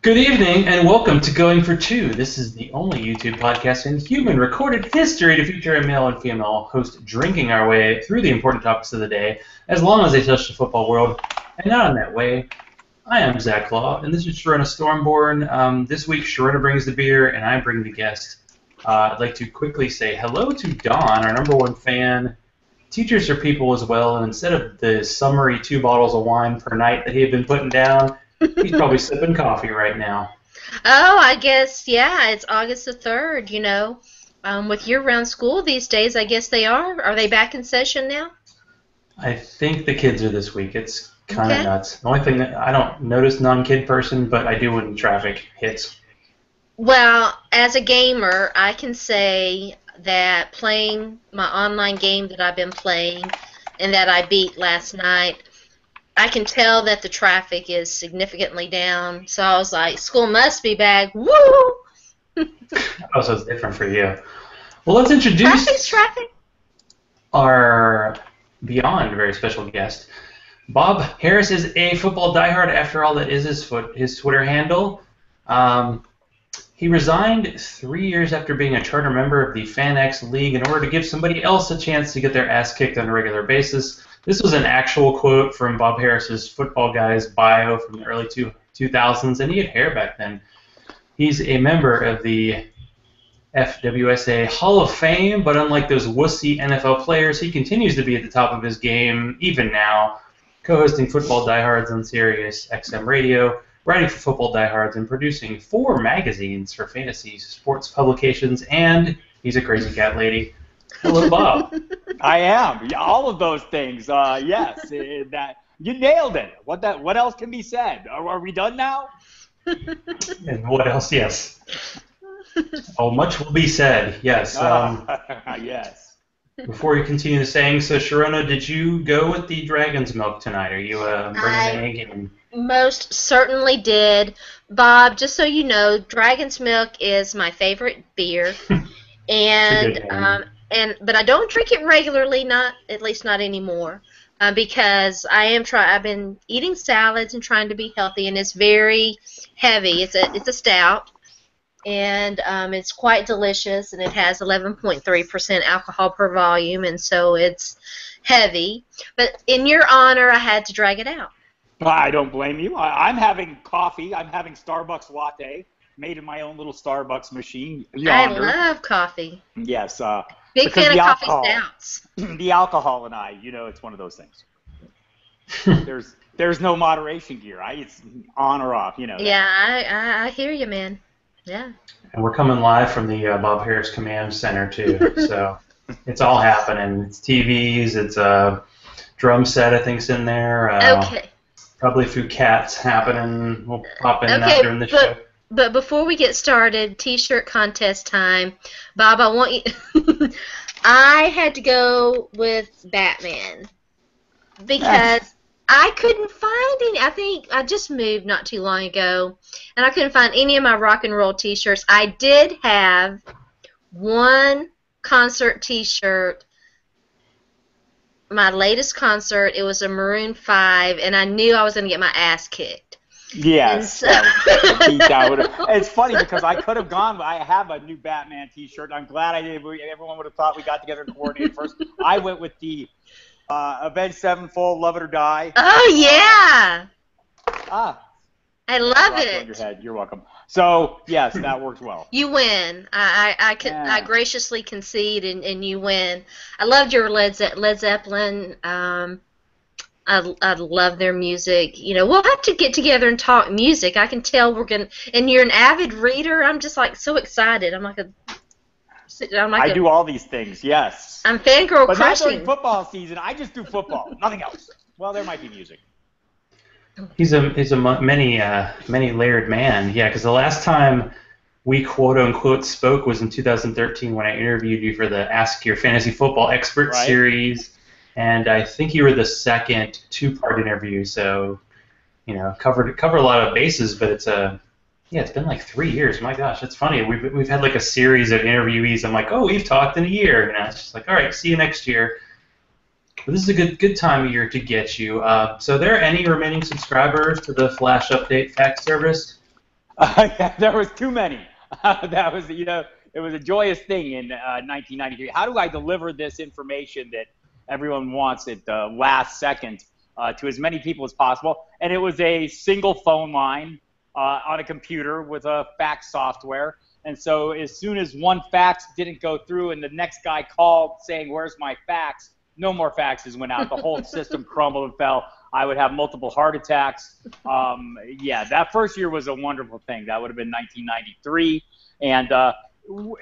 Good evening and welcome to Going for Two. This is the only YouTube podcast in human recorded history to feature a male and female host drinking our way through the important topics of the day, as long as they touch the football world, and not in that way. I am Zach Law, and this is Sharona Stormborn. This week, Sharona brings the beer, and I bring the guest. I'd like to quickly say hello to Don, our number one fan. Teachers are people as well, and instead of the summary 2 bottles of wine per night that he had been putting down, he's probably sipping coffee right now. Oh, I guess, yeah, it's August the 3rd, With year-round school these days, I guess they are. Are they back in session now? I think the kids are this week. It's kind of nuts. The only thing that I don't notice non-kid person, but I do when traffic hits. Well, as a gamer, I can say that playing my online game that I've been playing and that I beat last night, I can tell that the traffic is significantly down. So I was like, school must be back. Woo! Oh, so it's different for you. Well, let's introduce Traffic. Our beyond very special guest. Bob Harris is a football diehard. After all, that is his Twitter handle. He resigned 3 years after being a charter member of the FanX League in order to give somebody else a chance to get their ass kicked on a regular basis. This was an actual quote from Bob Harris's Football Guys bio from the early 2000s, and he had hair back then. He's a member of the FWSA Hall of Fame, but unlike those wussy NFL players, he continues to be at the top of his game, even now, co-hosting Football Diehards on Sirius XM Radio, writing for Football Diehards, and producing 4 magazines for fantasy sports publications, and he's a crazy cat lady. Hello, Bob. I am. All of those things. Yes. That you nailed it. What else can be said? Are we done now? And what else? Yes. Oh, much will be said. Yes. Yes. Before you continue saying, so Sharona, did you go with the Dragon's Milk tonight? Are you bringing an egg? Most certainly did. Bob, just so you know, Dragon's Milk is my favorite beer. But I don't drink it regularly, at least not anymore, because I've been eating salads and trying to be healthy, and it's very heavy. It's a stout, and it's quite delicious, and it has 11.3% alcohol per volume, and so it's heavy. But in your honor, I had to drag it out. I don't blame you. I'm having coffee. I'm having Starbucks latte, made in my own little Starbucks machine yonder. I love coffee. Yes. Big fan of coffee stouts. The alcohol and I, it's one of those things. There's no moderation here. It's on or off, Yeah, I hear you, man. Yeah. And we're coming live from the Bob Harris Command Center, too. So it's all happening. It's TVs. It's a drum set, I think's in there. Okay. Probably a few cats happening. We'll pop in that during the show. But before we get started, T-shirt contest time. Bob, I want you... I had to go with Batman because I couldn't find any. I think I just moved not too long ago, and I couldn't find any of my rock and roll T-shirts. I did have one concert T-shirt, my latest concert. It was a Maroon 5, and I knew I was going to get my ass kicked. Yes. It's funny because I could have gone, but I have a new Batman T-shirt. I'm glad I did. Everyone would have thought we got together and coordinated first. I went with the Avenged Sevenfold, Love It or Die. Oh, yeah. I love it. On your head. You're welcome. So, yes, that worked well. You win. I graciously concede, and you win. I loved your Led Zeppelin. I love their music. We'll have to get together and talk music. I can tell we're going to... And you're an avid reader. I'm just, so excited. I do all these things, yes. I'm fangirl but crushing. But not during football season. I just do football. Nothing else. Well, there might be music. He's a many layered man. Yeah, because the last time we quote-unquote spoke was in 2013 when I interviewed you for the Ask Your Fantasy Football Expert series. And I think you were the second 2-part interview, so covered a lot of bases. But it's been like 3 years. My gosh, it's funny. We've had like a series of interviewees. I'm like, oh, we've talked in a year. It's just like, all right, see you next year. But this is a good time of year to get you. So, are there any remaining subscribers to the Flash Update fax service? Yeah, there was too many. That was, it was a joyous thing in 1993. How do I deliver this information that everyone wants at the last second to as many people as possible? And it was a single phone line on a computer with a fax software. And so as soon as one fax didn't go through and the next guy called saying, "Where's my fax?" no more faxes went out. The whole system crumbled and fell. I would have multiple heart attacks. Yeah, that first year was a wonderful thing. That would have been 1993. And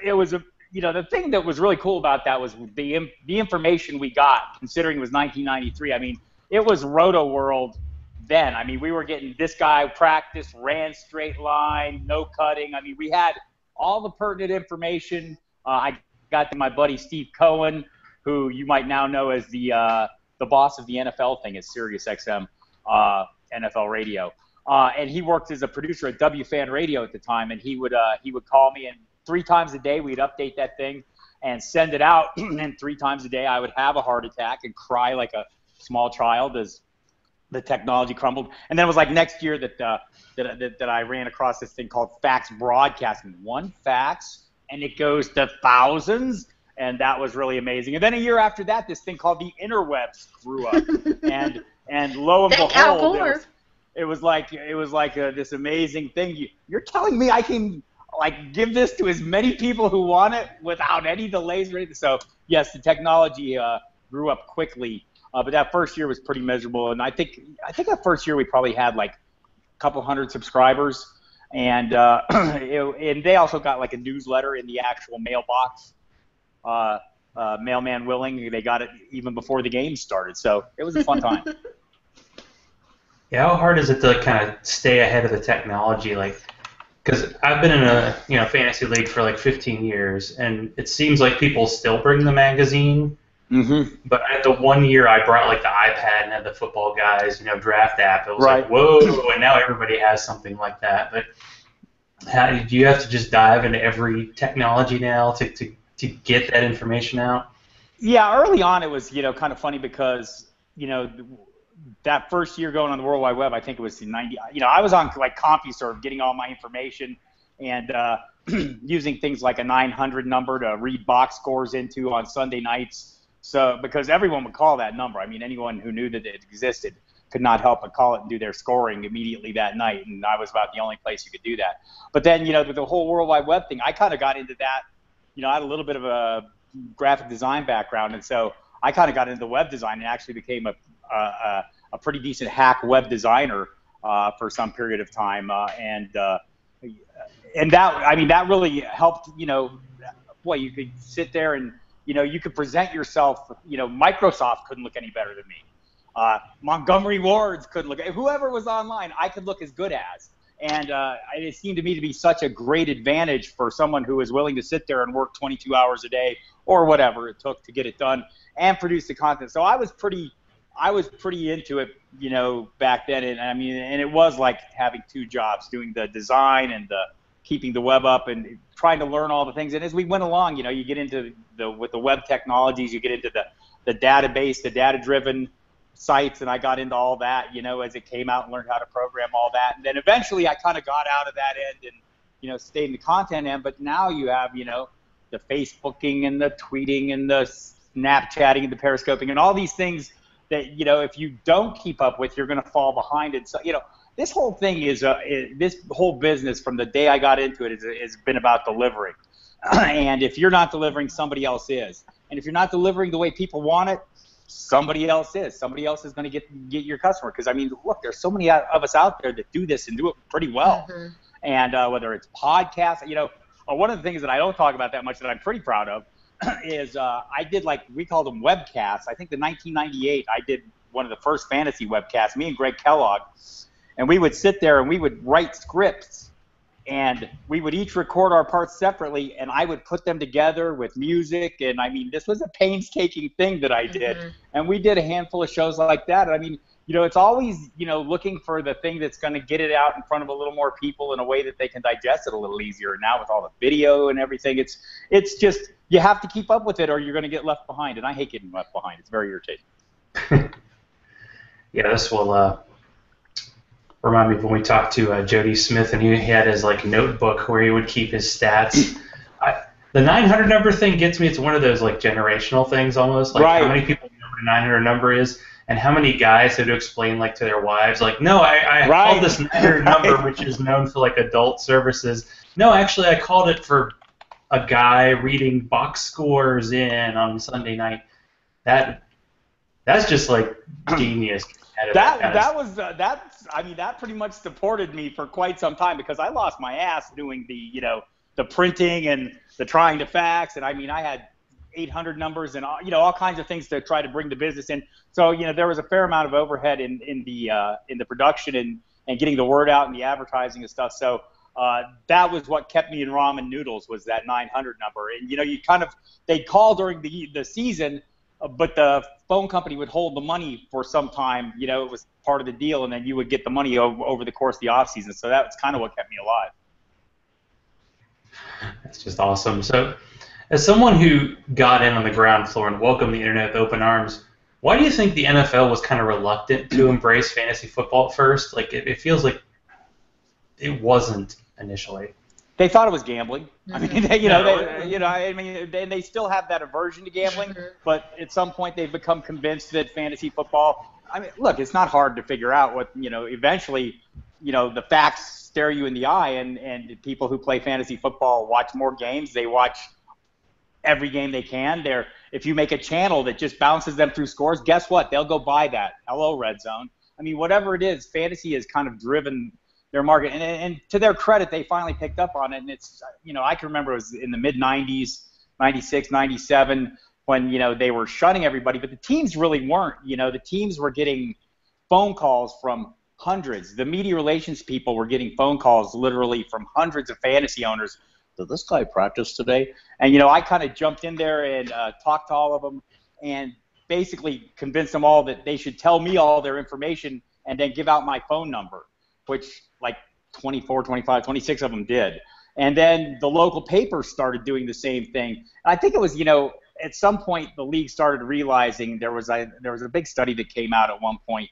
it was the thing that was really cool about that was the information we got, considering it was 1993. I mean, it was Roto World then. I mean, we were getting this guy practice, ran straight line, no cutting. I mean, we had all the pertinent information. I got to my buddy Steve Cohen, who you might now know as the boss of the NFL thing at SiriusXM NFL Radio. And he worked as a producer at WFAN Radio at the time, and he would call me, and 3 times a day we'd update that thing and send it out, and 3 times a day I would have a heart attack and cry like a small child as the technology crumbled. And then it was like next year that I ran across this thing called fax broadcasting. One fax, and it goes to thousands. And that was really amazing. And then a year after that, this thing called the interwebs grew up, and lo and behold, it was like this amazing thing. You're telling me I can give this to as many people who want it without any delays or anything? So yes, the technology grew up quickly, but that first year was pretty miserable. And I think that first year we probably had like a couple hundred subscribers, and and they also got like a newsletter in the actual mailbox. Mailman willing, they got it even before the game started, so it was a fun time. Yeah, how hard is it to kind of stay ahead of the technology? Because I've been in a fantasy league for like 15 years, and it seems like people still bring the magazine. Mm-hmm. But at the 1 year I brought like the iPad and had the Football Guys, draft app. It was right. Like whoa, and now everybody has something like that. But how do you have to just dive into every technology now to get that information out? Yeah, early on it was, kind of funny because, that first year going on the World Wide Web, I think it was in 90, I was on like CompuServe getting all my information and using things like a 900 number to read box scores into on Sunday nights. So, because everyone would call that number. I mean, anyone who knew that it existed could not help but call it and do their scoring immediately that night. And I was about the only place you could do that. But then, with the whole World Wide Web thing, I kind of got into that. I had a little bit of a graphic design background, and so I kind of got into web design and actually became a pretty decent hack web designer for some period of time, and that really helped. You could sit there and you could present yourself. Microsoft couldn't look any better than me. Montgomery Ward's couldn't look. Whoever was online, I could look as good as. And it seemed to me to be such a great advantage for someone who was willing to sit there and work 22 hours a day or whatever it took to get it done and produce the content. So I was pretty into it, back then. And it was like having 2 jobs, doing the design and keeping the web up and trying to learn all the things. And as we went along, you get into with the web technologies, you get into the database, the data-driven sites, and I got into all that, as it came out and learned how to program all that. And then eventually I kind of got out of that end and, stayed in the content end. But now you have, the Facebooking and the tweeting and the Snapchatting and the periscoping and all these things that, if you don't keep up with, you're going to fall behind. And so, this whole thing this whole business from the day I got into it has been about delivering. And if you're not delivering, somebody else is. And if you're not delivering the way people want it, somebody else is. Somebody else is going to get your customer. Because, look, there's so many of us out there that do this and do it pretty well. Mm-hmm. And whether it's podcasts, one of the things that I don't talk about that much that I'm pretty proud of is I did, we called them webcasts. I think in 1998 I did one of the first fantasy webcasts, me and Greg Kellogg. And we would sit there and we would write scripts. And we would each record our parts separately, and I would put them together with music. And this was a painstaking thing that I did. Mm-hmm. And we did a handful of shows like that. It's always, looking for the thing that's going to get it out in front of a little more people in a way that they can digest it a little easier. Now with all the video and everything, it's just, you have to keep up with it or you're going to get left behind. And I hate getting left behind. It's very irritating. Yeah, this will remind me of when we talked to Jody Smith, and he had his like notebook where he would keep his stats. The 900 number thing gets me. It's one of those like generational things almost. Like Right. How many people know what a 900 number is, and how many guys had to explain like to their wives, like, no, I Right. called this 900 number, which is known for like adult services. No, actually, I called it for a guy reading box scores in on Sunday night. That's just like genius. That pretty much supported me for quite some time because I lost my ass doing the printing and the trying to fax, and I had 800 numbers and all kinds of things to try to bring the business in. So there was a fair amount of overhead in the production and getting the word out and the advertising and stuff. So that was what kept me in ramen noodles, was that 900 number. And they'd call during the season, but the phone company would hold the money for some time. It was part of the deal, and then you would get the money over the course of the off season. So that's kind of what kept me alive. That's just awesome. So, as someone who got in on the ground floor and welcomed the internet with open arms, why do you think the NFL was kind of reluctant to embrace fantasy football at first? Like, it feels like it wasn't initially. They thought it was gambling. Mm-hmm. They still have that aversion to gambling, but at some point they've become convinced that fantasy football. Look, it's not hard to figure out what eventually, the facts stare you in the eye, and people who play fantasy football watch more games. They watch every game they can. If you make a channel that just bounces them through scores, guess what? They'll go buy that. Hello, Red Zone. Whatever it is, fantasy has kind of driven their market, and to their credit, they finally picked up on it. And it's, I can remember it was in the mid-90s, 96, 97, when, they were shunning everybody, but the teams really weren't. The teams were getting phone calls from hundreds. The media relations people were getting phone calls literally from hundreds of fantasy owners. Did this guy practice today? And, I kind of jumped in there and talked to all of them and basically convinced them all that they should tell me all their information and then give out my phone number, which like 24, 25, 26 of them did. And then the local papers started doing the same thing. And I think it was, at some point the league started realizing there was a big study that came out at one point,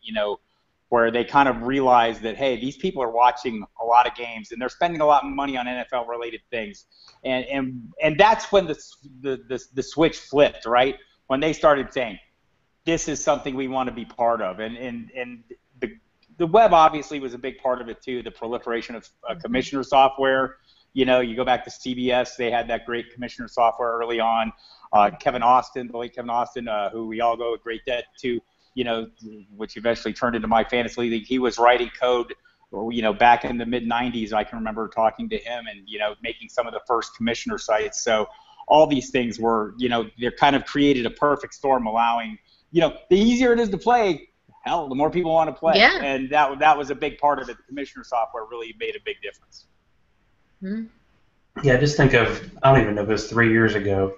where they kind of realized that, hey, these people are watching a lot of games and they're spending a lot of money on NFL related things. And that's when the switch flipped, right? When they started saying, this is something we want to be part of. And the web obviously was a big part of it too, the proliferation of commissioner software. You go back to CBS, they had that great commissioner software early on. The late Kevin Austin, who we all go with great debt to, which eventually turned into my fantasy league. He was writing code, back in the mid-90s. I can remember talking to him and, making some of the first commissioner sites. So all these things were, they're kind of created a perfect storm, allowing, the easier it is to play, hell, the more people want to play. Yeah. And that was a big part of it. The commissioner software really made a big difference. Mm-hmm. Yeah, just think of, I don't even know if it was 3 years ago,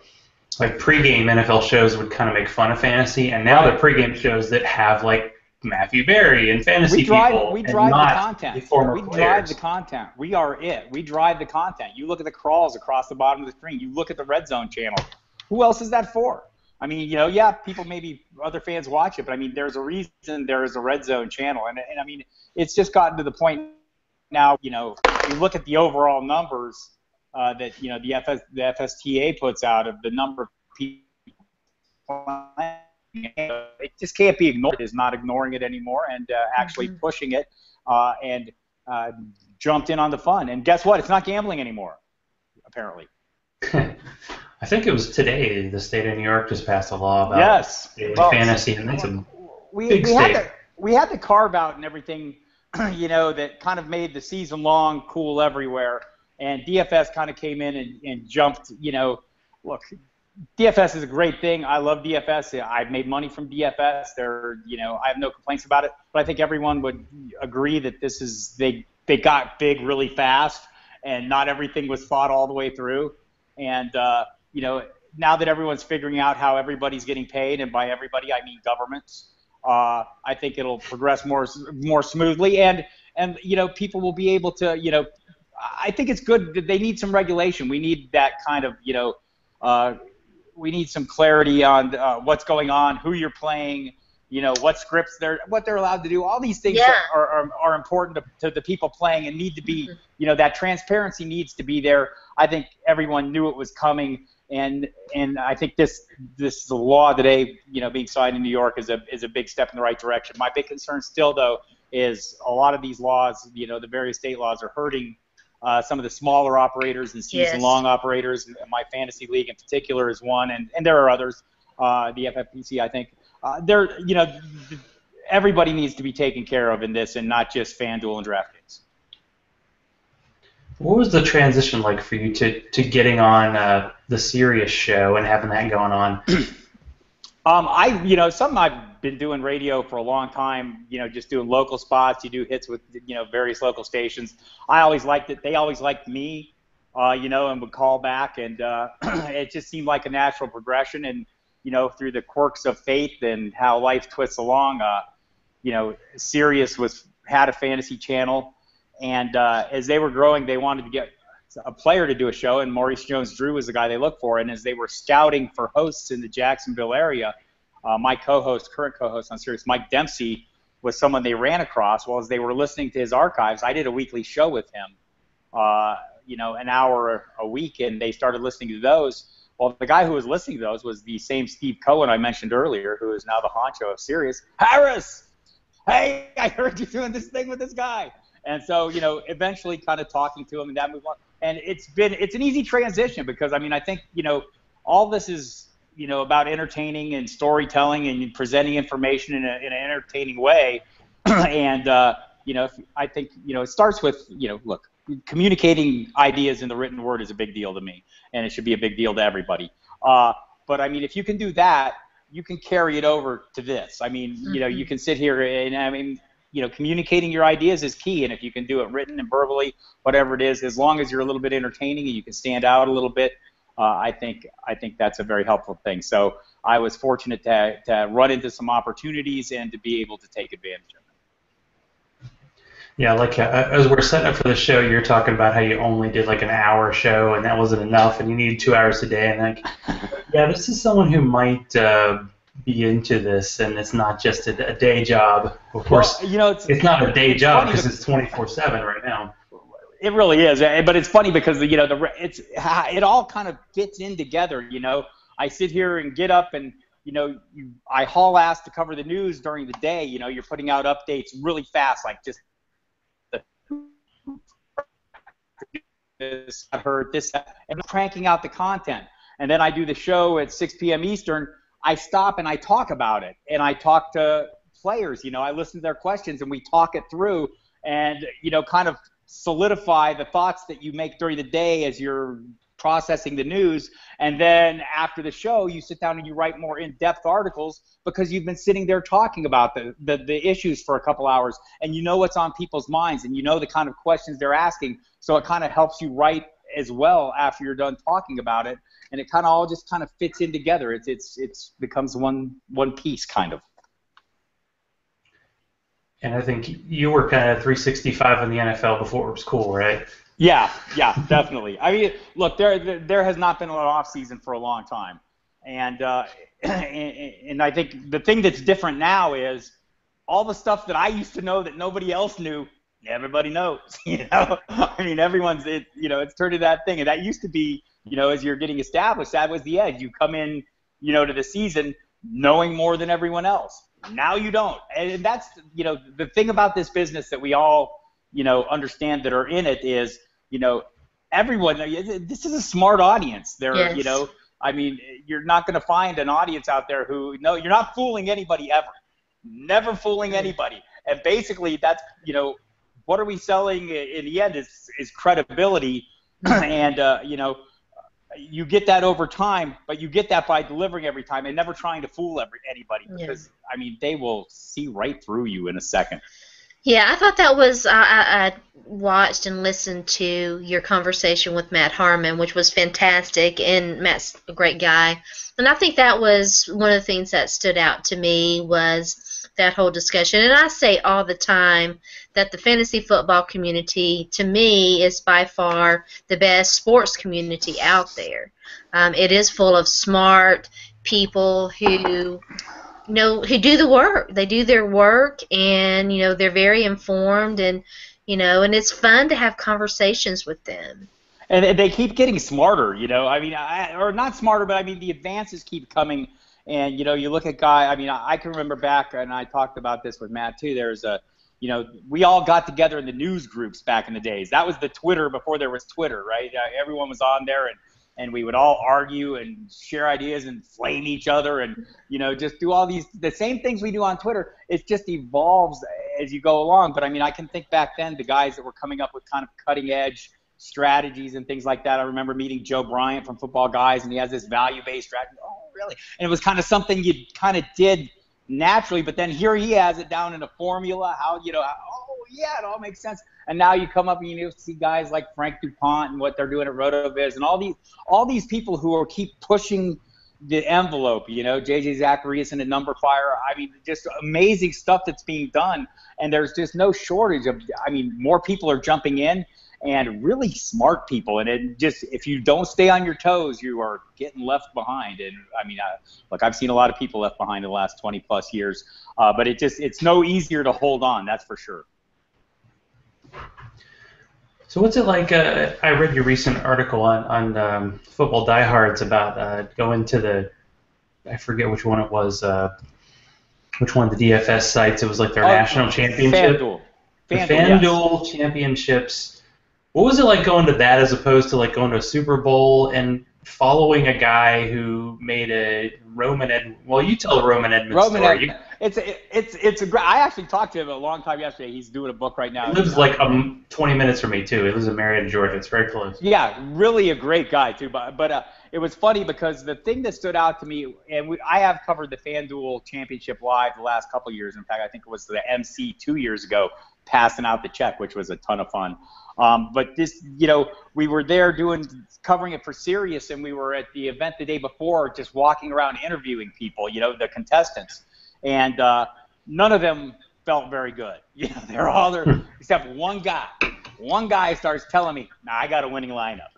like pregame NFL shows would kind of make fun of fantasy, and now they're pregame shows that have like Matthew Berry and fantasy people. We drive the content. We drive the content. We are it. We drive the content. You look at the crawls across the bottom of the screen. You look at the Red Zone channel. Who else is that for? People, maybe other fans watch it, but there's a reason there is a Red Zone channel, and it's just gotten to the point now. You look at the overall numbers that the FSTA puts out of the number of people. It just can't be ignored. It is not ignoring it anymore and actually pushing it and jumped in on the fun. And guess what? It's not gambling anymore, apparently. I think it was today the state of New York just passed a law about fantasy, and that's a big state. We had the carve out and everything, that kind of made the season long cool everywhere. And DFS kind of came in and jumped, look, DFS is a great thing. I love DFS. I've made money from DFS. I have no complaints about it. But I think everyone would agree that they got big really fast, and not everything was thought all the way through. And now that everyone's figuring out how everybody's getting paid, and by everybody I mean governments, I think it'll progress more smoothly, and people will be able to I think it's good that they need some regulation. We need that kind of we need some clarity on what's going on, who you're playing, what scripts what they're allowed to do. All these things are important to the people playing and need to be, that transparency needs to be there. I think everyone knew it was coming, and I think this law today, being signed in New York is a big step in the right direction. My big concern still, though, is a lot of these laws, the various state laws are hurting some of the smaller operators and season-long operators. My fantasy league in particular is one, and there are others. The FFPC, I think. Everybody needs to be taken care of in this, and not just FanDuel and DraftKings. What was the transition like for you to getting on the Sirius show and having that going on? Something I've been doing radio for a long time, just doing local spots. You do hits with, various local stations. I always liked it. They always liked me, and would call back. And it just seemed like a natural progression. And, through the quirks of fate and how life twists along, Sirius had a fantasy channel. And as they were growing, they wanted to get a player to do a show, and Maurice Jones-Drew was the guy they looked for. And as they were scouting for hosts in the Jacksonville area, my current co-host on Sirius, Mike Dempsey, was someone they ran across. Well, as they were listening to his archives, I did a weekly show with him, an hour a week, and they started listening to those. Well, the guy who was listening to those was the same Steve Cohen I mentioned earlier, who is now the honcho of Sirius. Harris, hey, I heard you doing this thing with this guy. And so, eventually kind of talking to him, and that moved on. And it's an easy transition because, I think, all this is, about entertaining and storytelling and presenting information in an entertaining way. And, I think, it starts with, look, communicating ideas in the written word is a big deal to me, and it should be a big deal to everybody. But, if you can do that, you can carry it over to this. You can sit here and, communicating your ideas is key, and if you can do it written and verbally, whatever it is, as long as you're a little bit entertaining and you can stand out a little bit, I think that's a very helpful thing. So I was fortunate to run into some opportunities and to be able to take advantage of them. Yeah, as we're setting up for the show, you're talking about how you only did like an hour show, and that wasn't enough, and you needed 2 hours a day. And this is someone who might be into this, and it's not just a day job. Of course, it's not a day job because it's 24/7 right now. It really is, but it's funny because it all kind of fits in together. I sit here and get up and I haul ass to cover the news during the day. You're putting out updates really fast, like just this, I heard this, and I'm cranking out the content. And then I do the show at 6 p.m. Eastern. I stop and I talk about it, and I talk to players. I listen to their questions and we talk it through, and kind of solidify the thoughts that you make during the day as you're processing the news. And then after the show, you sit down and you write more in-depth articles because you've been sitting there talking about the issues for a couple hours, and what's on people's minds, and the kind of questions they're asking. So it kind of helps you write as well after you're done talking about it, and it kind of all just kind of fits in together. It's becomes one piece kind of. And I think you were kind of 365 in the NFL before it was cool, right? Yeah, definitely. Look, there has not been an off season for a long time, and I think the thing that's different now is all the stuff that I used to know that nobody else knew. Everybody knows, everyone's it's turned to that thing, and that used to be, as you're getting established, that was the edge. You come in, to the season knowing more than everyone else. Now you don't, and that's the thing about this business that we all understand that are in it is everyone. This is a smart audience. They're you're not going to find an audience out there who you're not fooling anybody ever, never fooling anybody, and basically that's what are we selling in the end is credibility, and you get that over time, but you get that by delivering every time and never trying to fool anybody because they will see right through you in a second. Yeah, I thought that was I watched and listened to your conversation with Matt Harmon, which was fantastic, and Matt's a great guy. And I think that was one of the things that stood out to me was that whole discussion. And I say all the time that the fantasy football community, to me, is by far the best sports community out there. It is full of smart people who who do the work. They do their work, and they're very informed, and and it's fun to have conversations with them. And they keep getting smarter, I mean, or not smarter, but I mean the advances keep coming. And you look at I mean, I can remember back, and I talked about this with Matt too. There's we all got together in the news groups back in the days. That was the Twitter before there was Twitter, right? Everyone was on there, and we would all argue and share ideas and flame each other, and just do all the same things we do on Twitter. It just evolves as you go along. But I mean, I can think back then the guys that were coming up with kind of cutting edge strategies and things like that. I remember meeting Joe Bryant from Football Guys, and he has this value-based strategy. Oh, really? And it was kind of something you kind of did naturally, but then here he has it down in a formula. How oh yeah, it all makes sense. And now you come up and you see guys like Frank DuPont and what they're doing at RotoViz, and all these people who keep pushing the envelope. JJ Zachariason and Number Fire. I mean, just amazing stuff that's being done, and there's just no shortage of. I mean, more people are jumping in. And really smart people, and it just if you don't stay on your toes, you are getting left behind. And I mean, look, I've seen a lot of people left behind in the last 20 plus years, but it's no easier to hold on, that's for sure. So what's it like? I read your recent article on football diehards about going to I forget which one it was, which one of the DFS sites. It was like their national championship. FanDuel yes. Championships. What was it like going to that as opposed to like going to a Super Bowl and following a guy who made a Roman Edmonds? Well, you tell the Roman Edmonds story. It's a great. I actually talked to him a long time yesterday. He's doing a book right now. He lives like 20 minutes from me too. He lives in Marietta, Georgia. It's very close. Yeah, really a great guy too. But it was funny because the thing that stood out to me, and I have covered the FanDuel Championship live the last couple of years. In fact, I think it was the MC 2 years ago, passing out the check, which was a ton of fun. But this, we were there covering it for Sirius, and we were at the event the day before, just walking around interviewing people, the contestants, and none of them felt very good. They're all there except one guy. One guy starts telling me, I got a winning lineup,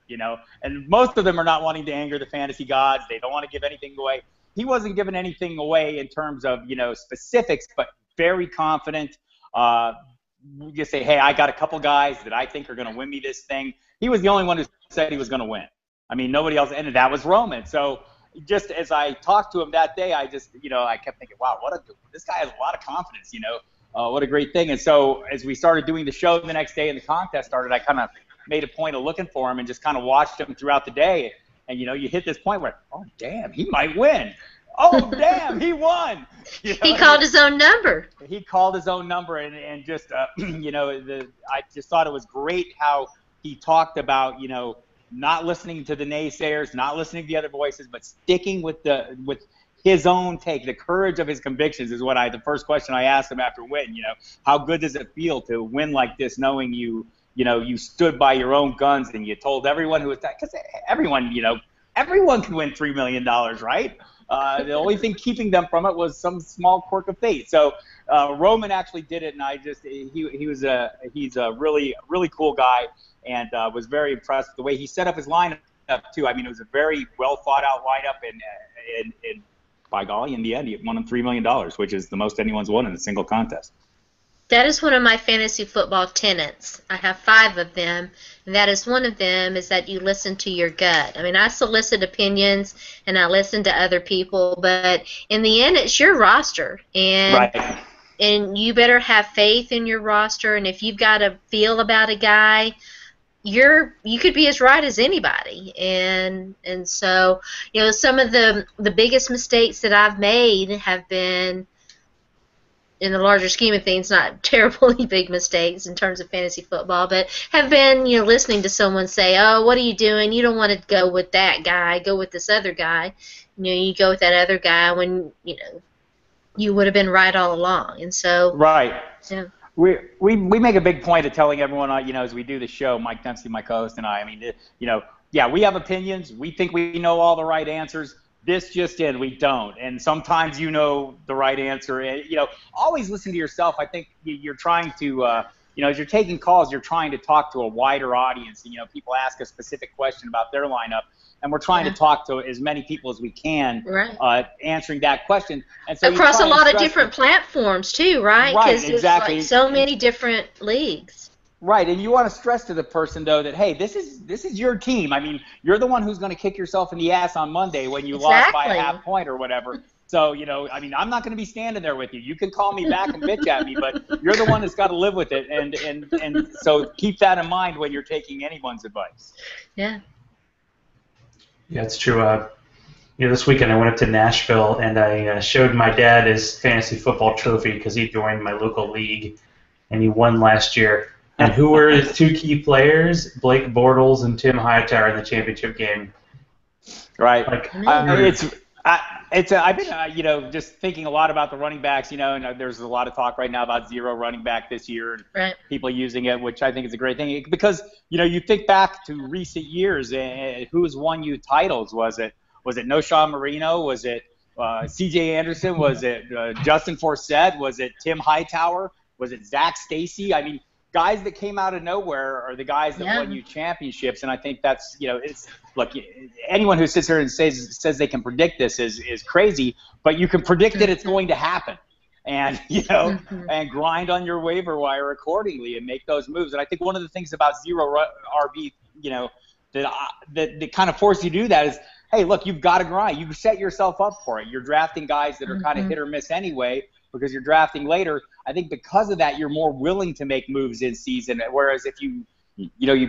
and most of them are not wanting to anger the fantasy gods. They don't want to give anything away. He wasn't giving anything away in terms of, specifics, but very confident. You just say, hey, I got a couple guys that I think are going to win me this thing. He was the only one who said he was going to win. I mean, nobody else, and that was Roman. So just as I talked to him that day, I just, I kept thinking, wow, this guy has a lot of confidence, what a great thing. And so as we started doing the show the next day and the contest started, I kind of made a point of looking for him and just kind of watched him throughout the day. And, you hit this point where, oh, damn, he might win. Oh, damn, he won. He called his own number. He called his own number, and just, I just thought it was great how he talked about, not listening to the naysayers, not listening to the other voices, but sticking with his own take. The courage of his convictions is the first question I asked him after win. How good does it feel to win like this, knowing you stood by your own guns and you told everyone who was that, because everyone can win $3 million, right? The only thing keeping them from it was some small quirk of fate. So Roman actually did it, and he's a really, really cool guy, and was very impressed with the way he set up his lineup too. I mean, it was a very well thought out lineup, and by golly, in the end, he won him $3 million, which is the most anyone's won in a single contest. That is one of my fantasy football tenets. I have 5 of them, and that is one of them is that you listen to your gut. I mean, I solicit opinions, and I listen to other people, but in the end, it's your roster, and right. And you better have faith in your roster, and if you've got a feel about a guy, you could be as right as anybody, and so some of the biggest mistakes that I've made have been, in the larger scheme of things, not terribly big mistakes in terms of fantasy football, but have been, listening to someone say, oh, what are you doing? You don't want to go with that guy. Go with this other guy. You go with that other guy when, you would have been right all along. And so. Right. Yeah. We make a big point of telling everyone, as we do the show, Mike Dempsey, my co-host, and I mean, yeah, we have opinions. We think we know all the right answers. This just in, we don't. And sometimes the right answer. And, always listen to yourself. I think you're trying to as you're taking calls, you're trying to talk to a wider audience. And, people ask a specific question about their lineup, and we're trying to talk to as many people as we can, answering that question. And so across a lot of different platforms too, right? Right, because exactly. There's so many different leagues. Right, and you want to stress to the person, though, that, hey, this is your team. I mean, you're the one who's going to kick yourself in the ass on Monday when you lost by a half point or whatever. So, I'm not going to be standing there with you. You can call me back and bitch at me, but you're the one that's got to live with it. And so keep that in mind when you're taking anyone's advice. Yeah. Yeah, it's true. This weekend I went up to Nashville and I showed my dad his fantasy football trophy because he joined my local league and he won last year. And who were his two key players? Blake Bortles and Tim Hightower in the championship game. Right. I've been, just thinking a lot about the running backs, and there's a lot of talk right now about zero running back this year and people using it, which I think is a great thing because, you think back to recent years, who's won you titles? Was it Noshawn Marino? Was it C.J. Anderson? Was it Justin Forsett? Was it Tim Hightower? Was it Zach Stacy? I mean, guys that came out of nowhere are the guys that won you championships, and I think that's look, anyone who sits here and says they can predict this is crazy, but you can predict that it's going to happen, and and grind on your waiver wire accordingly and make those moves. And I think one of the things about zero RB, that kind of forces you to do that is, hey, look, you've got to grind. You set yourself up for it. You're drafting guys that are kind of hit or miss anyway, because you're drafting later. I think because of that, you're more willing to make moves in season. Whereas if you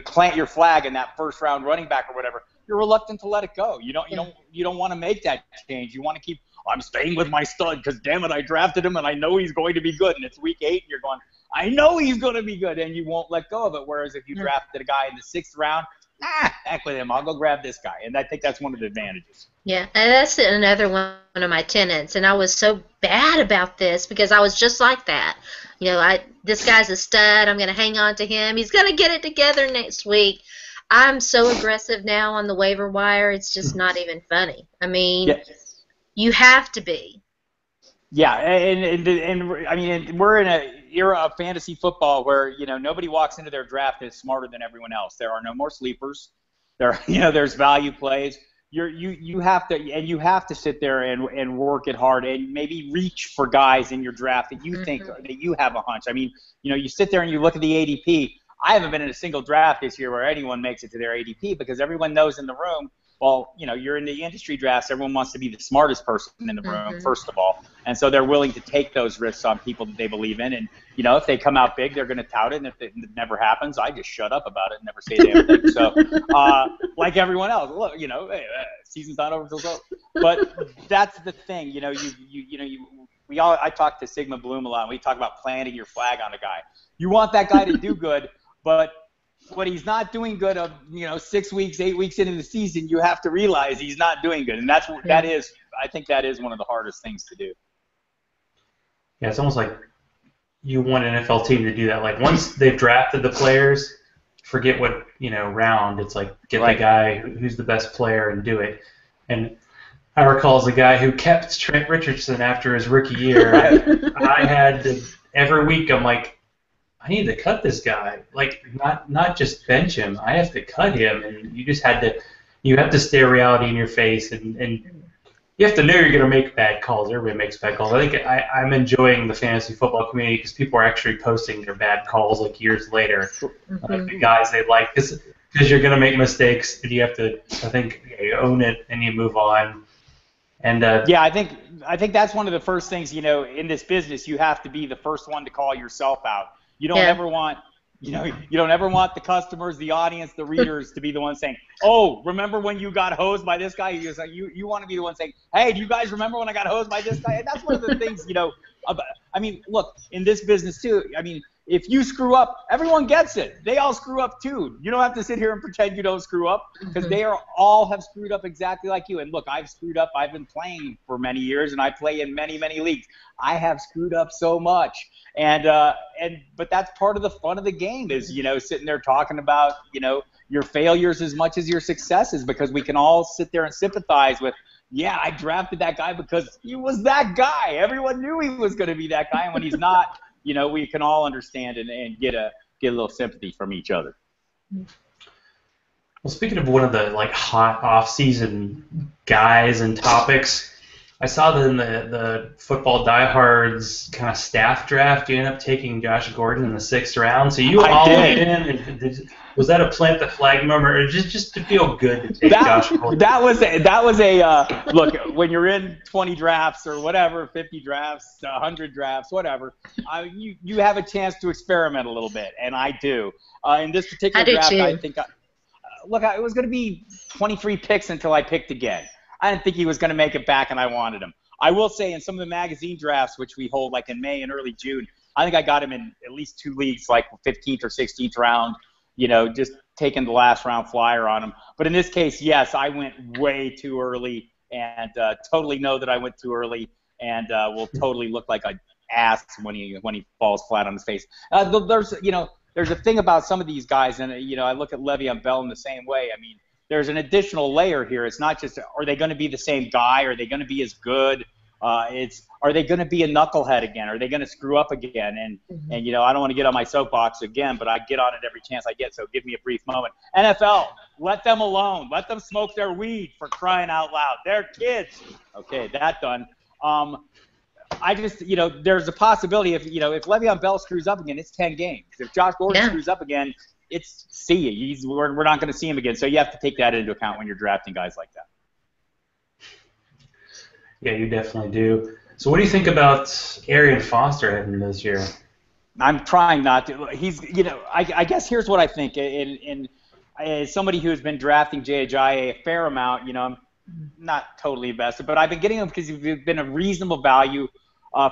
plant your flag in that first round running back or whatever, you're reluctant to let it go. You don't want to make that change. You want to keep, I'm staying with my stud because damn it, I drafted him and I know he's going to be good. And it's week 8 and you're going, I know he's going to be good, and you won't let go of it. Whereas if you drafted a guy in the 6th round, heck with him, I'll go grab this guy. And I think that's one of the advantages. Yeah, and that's another one of my tenets. And I was so bad about this because I was just like that. This guy's a stud. I'm going to hang on to him. He's going to get it together next week. I'm so aggressive now on the waiver wire. It's just not even funny. I mean, you have to be. Yeah, and I mean, we're in an era of fantasy football where nobody walks into their draft as smarter than everyone else. There are no more sleepers. There's value plays. You have to sit there and work it hard and maybe reach for guys in your draft that you think that you have a hunch. I mean, you sit there and you look at the ADP. I haven't been in a single draft this year where anyone makes it to their ADP because everyone knows in the room. Well, you're in the industry drafts. Everyone wants to be the smartest person in the room, first of all. And so they're willing to take those risks on people that they believe in. And, if they come out big, they're going to tout it. And if it never happens, I just shut up about it and never say a damn thing. So, like everyone else, look, hey, season's not over till it's over. But that's the thing. I talk to Sigma Bloom a lot. And we talk about planting your flag on a guy. You want that guy to do good, but when he's not doing good, 6 weeks, 8 weeks into the season, you have to realize he's not doing good, and I think that is one of the hardest things to do. Yeah, it's almost like you want an NFL team to do that. Like once they've drafted the players, forget what round. It's like get the guy who's the best player and do it. And I recall as a guy who kept Trent Richardson after his rookie year. I had to, every week I'm like, I need to cut this guy. Like, not just bench him. I have to cut him. And you just you have to stare reality in your face, and you have to know you're going to make bad calls. Everybody makes bad calls. I think I'm enjoying the fantasy football community because people are actually posting their bad calls like years later. Like the guys they like, because you're going to make mistakes, and you have to, I think, you own it and you move on. And yeah, I think that's one of the first things, in this business, you have to be the first one to call yourself out. You don't ever want, you don't ever want the customers, the audience, the readers to be the ones saying, "Oh, remember when you got hosed by this guy?" You want to be the one saying, "Hey, do you guys remember when I got hosed by this guy?" And that's one of the things, I mean, look, in this business too. I mean, if you screw up, everyone gets it. They all screw up too. You don't have to sit here and pretend you don't screw up because they all have screwed up exactly like you. And look, I've screwed up. I've been playing for many years, and I play in many, many leagues. I have screwed up so much. But that's part of the fun of the game is, sitting there talking about, your failures as much as your successes, because we can all sit there and sympathize with, yeah, I drafted that guy because he was that guy. Everyone knew he was going to be that guy. And when he's not, we can all understand and get a little sympathy from each other. Well, speaking of one of the hot off-season guys and topics, I saw that in the football diehards kind of staff draft, you ended up taking Josh Gordon in the 6th round. So you all in, and was that a plant the flag moment, or just to feel good to take Josh Gordon? That was a look. When you're in 20 drafts or whatever, 50 drafts, 100 drafts, whatever, you have a chance to experiment a little bit, and I do. In this particular draft, I think it was going to be 23 picks until I picked again. I didn't think he was going to make it back, and I wanted him. I will say in some of the magazine drafts, which we hold in May and early June, I think I got him in at least 2 leagues, 15th or 16th round, just taking the last round flyer on him. But in this case, yes, I went way too early, and totally know that I went too early, and will totally look like an ass when he falls flat on his face. There's a thing about some of these guys, and I look at Le'Veon Bell in the same way. I mean, there's an additional layer here. It's not just, are they going to be the same guy? Are they going to be as good? Are they going to be a knucklehead again? Are they going to screw up again? And I don't want to get on my soapbox again, but I get on it every chance I get, so give me a brief moment. NFL, let them alone. Let them smoke their weed, for crying out loud. They're kids. Okay, that done. I just, there's a possibility if Le'Veon Bell screws up again, it's 10 games. If Josh Gordon screws up again, it's see you. We're not going to see him again. So you have to take that into account when you're drafting guys like that. Yeah, you definitely do. So what do you think about Arian Foster heading this year? I'm trying not to. He's, I guess here's what I think. As somebody who has been drafting Jay Ajayi a fair amount, I'm not totally invested, but I've been getting him because he's been a reasonable value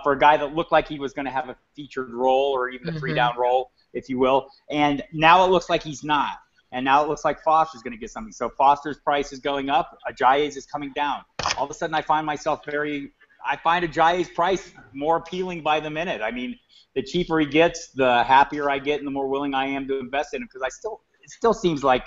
for a guy that looked like he was going to have a featured role or even a 3-down role, if you will. And now it looks like he's not. And now it looks like Foster's going to get something. So Foster's price is going up. Ajayi's is coming down. All of a sudden I find Ajayi's price more appealing by the minute. I mean, the cheaper he gets, the happier I get and the more willing I am to invest in him, because it still seems like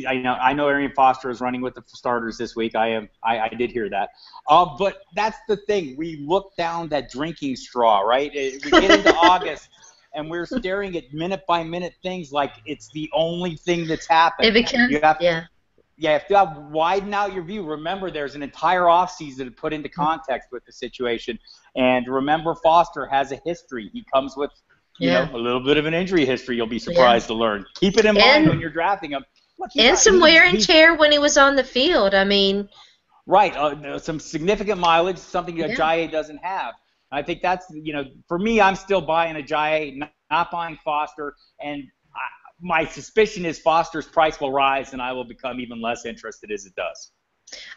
I know Arian Foster is running with the starters this week. I did hear that. But that's the thing. We look down that drinking straw, right? We get into August, and we're staring at minute-by-minute things like it's the only thing that's happened. It becomes, you have to widen out your view. Remember, there's an entire offseason to put into context with the situation. And remember, Foster has a history. He comes with a little bit of an injury history, you'll be surprised to learn. Keep it in mind when you're drafting him. Look, some wear and tear when he was on the field. I mean, right, some significant mileage, something that Ajayi doesn't have. I think that's, for me, I'm still buying Ajayi, not buying Foster, and my suspicion is Foster's price will rise, and I will become even less interested as it does.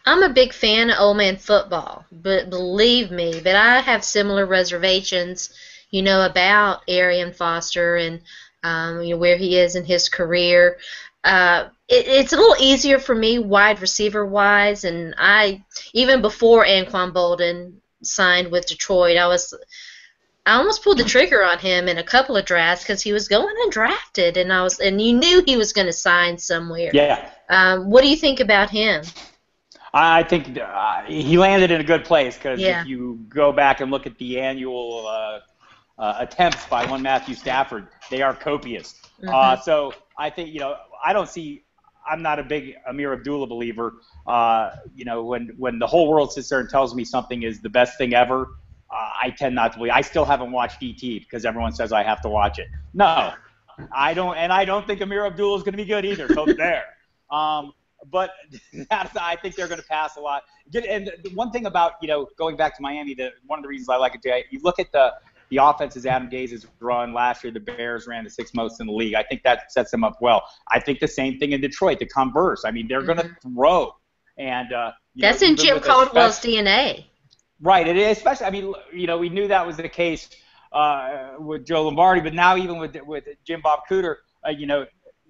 I'm a big fan of old man football, but believe me, that I have similar reservations, about Arian Foster and where he is in his career. It's a little easier for me wide receiver wise, and even before Anquan Bolden signed with Detroit, I almost pulled the trigger on him in a couple of drafts because he was going undrafted, and you knew he was going to sign somewhere. Yeah. What do you think about him? I think he landed in a good place because if you go back and look at the annual attempts by one Matthew Stafford, they are copious. So I think, I'm not a big Amir Abdullah believer. When the whole world sits there and tells me something is the best thing ever, I tend not to believe. I still haven't watched E.T. because everyone says I have to watch it. No, I don't, and I don't think Amir Abdullah is going to be good either. So there. But I think they're going to pass a lot. And the one thing about going back to Miami, one of the reasons I like it, you look at the offenses Adam Gase has run. Last year, the Bears ran the 6th most in the league. I think that sets them up well. I think the same thing in Detroit, the converse. I mean, they're going to throw. And that's in Jim Caldwell's DNA. Right. It is, especially, I mean, we knew that was the case with Joe Lombardi, but now even with Jim Bob Cooter,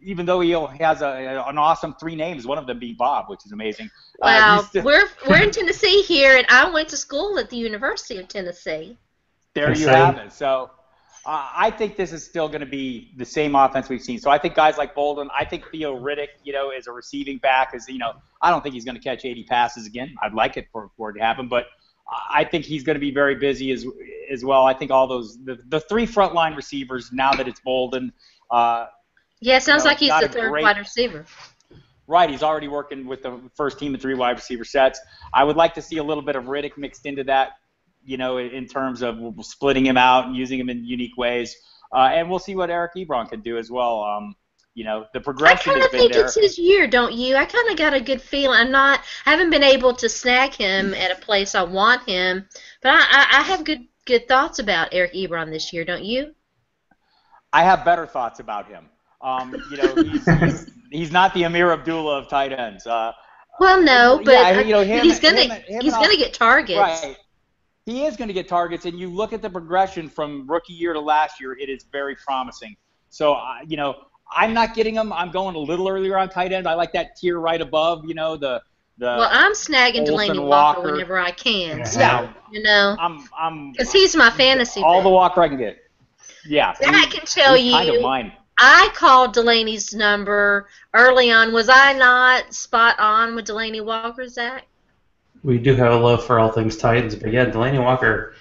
even though he has an awesome 3 names, one of them being Bob, which is amazing. Well, we're in Tennessee here, and I went to school at the University of Tennessee. There you have it. So I think this is still going to be the same offense we've seen. So I think guys like Bolden, I think Theo Riddick, as a receiving back, I don't think he's going to catch 80 passes again. I'd like it for it to happen, but I think he's going to be very busy as well. I think all those the three frontline receivers now that it's Bolden. Yeah, it sounds like he's the third wide receiver. Right, he's already working with the first team of 3 wide receiver sets. I would like to see a little bit of Riddick mixed into that, in terms of splitting him out and using him in unique ways. And we'll see what Eric Ebron can do as well. The progression has been there. I kind of think it's his year, don't you? I kind of got a good feeling. I haven't been able to snag him at a place I want him, but I have good thoughts about Eric Ebron this year, don't you? I have better thoughts about him. He's not the Amir Abdullah of tight ends. Well, no, but he's gonna get targets. Right. He is going to get targets, and you look at the progression from rookie year to last year, it is very promising. So, I'm not getting him. I'm going a little earlier on tight end. I like that tier right above, the Well, I'm snagging Delanie Walker whenever I can. So, because he's my fantasy all pick. the Walker I can get. Yeah. I can tell you. Kind of mine. I called Delanie's number early on. Was I not spot on with Delanie Walker, Zach? We do have a love for all things Titans, but yeah, Delanie Walker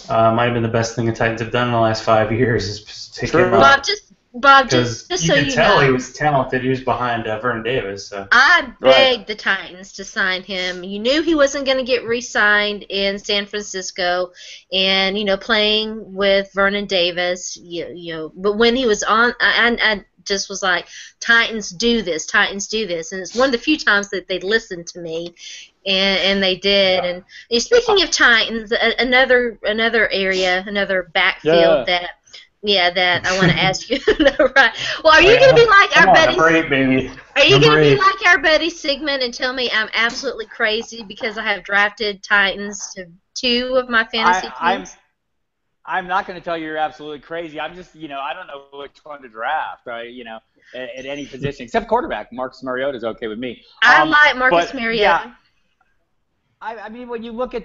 might have been the best thing the Titans have done in the last 5 years. Is take him up. Bob, just so you know. You can tell he was talented. He was behind Vernon Davis. So. I begged the Titans to sign him. You knew he wasn't going to get re-signed in San Francisco, and playing with Vernon Davis. But when he was on, I just was like, Titans do this, Titans do this, and it's one of the few times that they listened to me, and they did. Yeah. And speaking of Titans, another area, another backfield that I want to ask you. Right. Well, are you going to be like our buddy? Are you going to be like our buddy Sigmund and tell me I'm absolutely crazy because I have drafted Titans to 2 of my fantasy teams? I'm not going to tell you you're absolutely crazy. I'm just, I don't know which one to draft, right? At any position except quarterback. Marcus Mariota is okay with me. I like Marcus Mariota. Yeah, I mean, when you look at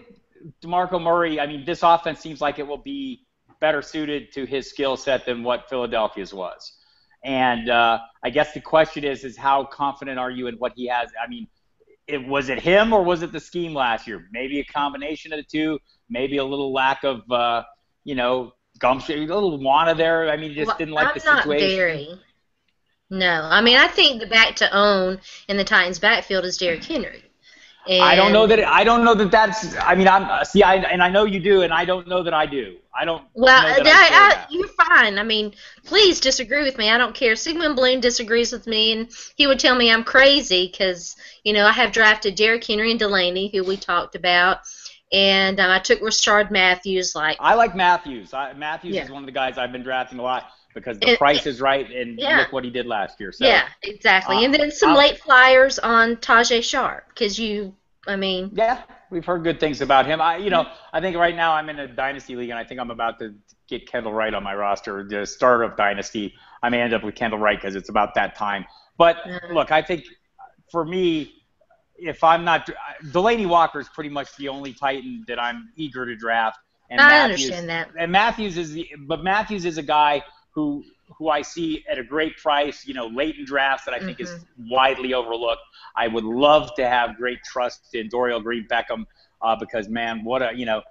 DeMarco Murray, I mean, this offense seems like it will be better suited to his skill set than what Philadelphia's was. And I guess the question is how confident are you in what he has? I mean, was it him or was it the scheme last year? Maybe a combination of the two, maybe a little lack of, gumption, a little wanna there. I mean, he just didn't like the situation. I'm not very. No. I mean, I think the back to own in the Titans' backfield is Derrick Henry. And I don't know that that's. I mean, I know you do, and I don't know that I do. I don't. Well, you're fine. I mean, please disagree with me. I don't care. Sigmund Bloom disagrees with me, and he would tell me I'm crazy because I have drafted Derrick Henry and Delanie, who we talked about, and I took Rashard Matthews. I like Matthews. Matthews is one of the guys I've been drafting a lot because the price is right, and look what he did last year. So, yeah, exactly. And then some late flyers on Tajay Sharp because Yeah, we've heard good things about him. I think right now I'm in a dynasty league, and I think I'm about to get Kendall Wright on my roster. The startup dynasty, I may end up with Kendall Wright because it's about that time. But look, I think for me, if I'm not Delanie Walker is pretty much the only Titan that I'm eager to draft. And I understand that. And Matthews is a guy who I see at a great price, late in drafts that I think is widely overlooked. I would love to have great trust in Dorial Green-Beckham because, man, what a,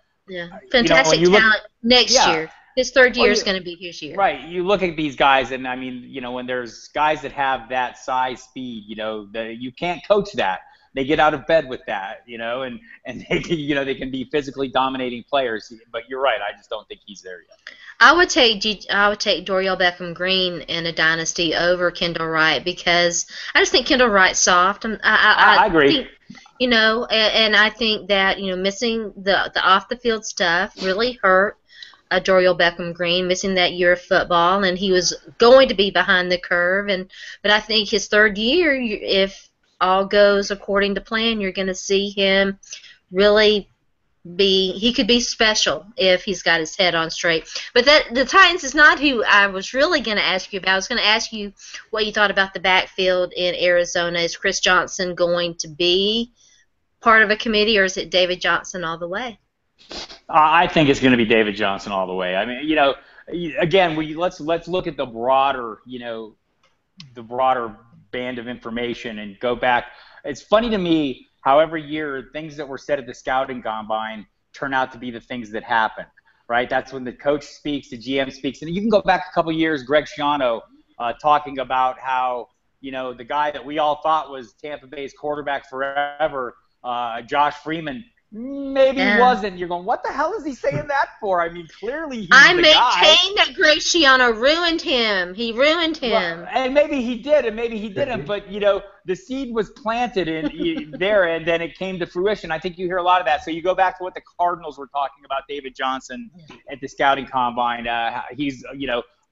fantastic talent next year. His third year is going to be his year. Right. You look at these guys, and, I mean, when there's guys that have that size, speed, you can't coach that. They get out of bed with that, and they can be physically dominating players. But you're right, I just don't think he's there yet. I would take Dorial Beckham Green in a dynasty over Kendall Wright because I just think Kendall Wright's soft. I agree. Think, and I think that missing the off the field stuff really hurt Dorial Beckham Green, missing that year of football, and he was going to be behind the curve. But I think his third year, if all goes according to plan, you're going to see him really he could be special if he's got his head on straight. But the Titans is not who I was really going to ask you about. I was going to ask you what you thought about the backfield in Arizona. Is Chris Johnson going to be part of a committee, or is it David Johnson all the way? I think it's going to be David Johnson all the way. I mean, again, let's look at the broader, the broader band of information and go back. It's funny to me how every year things that were said at the scouting combine turn out to be the things that happen, right? That's when the coach speaks, the GM speaks. And you can go back a couple years, Greg Schiano talking about how, the guy that we all thought was Tampa Bay's quarterback forever, Josh Freeman, maybe he wasn't. You're going, what the hell is he saying that for? I mean, clearly he's the guy. I maintain that Greg Schiano ruined him. He ruined him. Well, and maybe he did, and maybe he didn't. But, the seed was planted in there, and then it came to fruition. I think you hear a lot of that. So you go back to what the Cardinals were talking about David Johnson at the scouting combine. He's,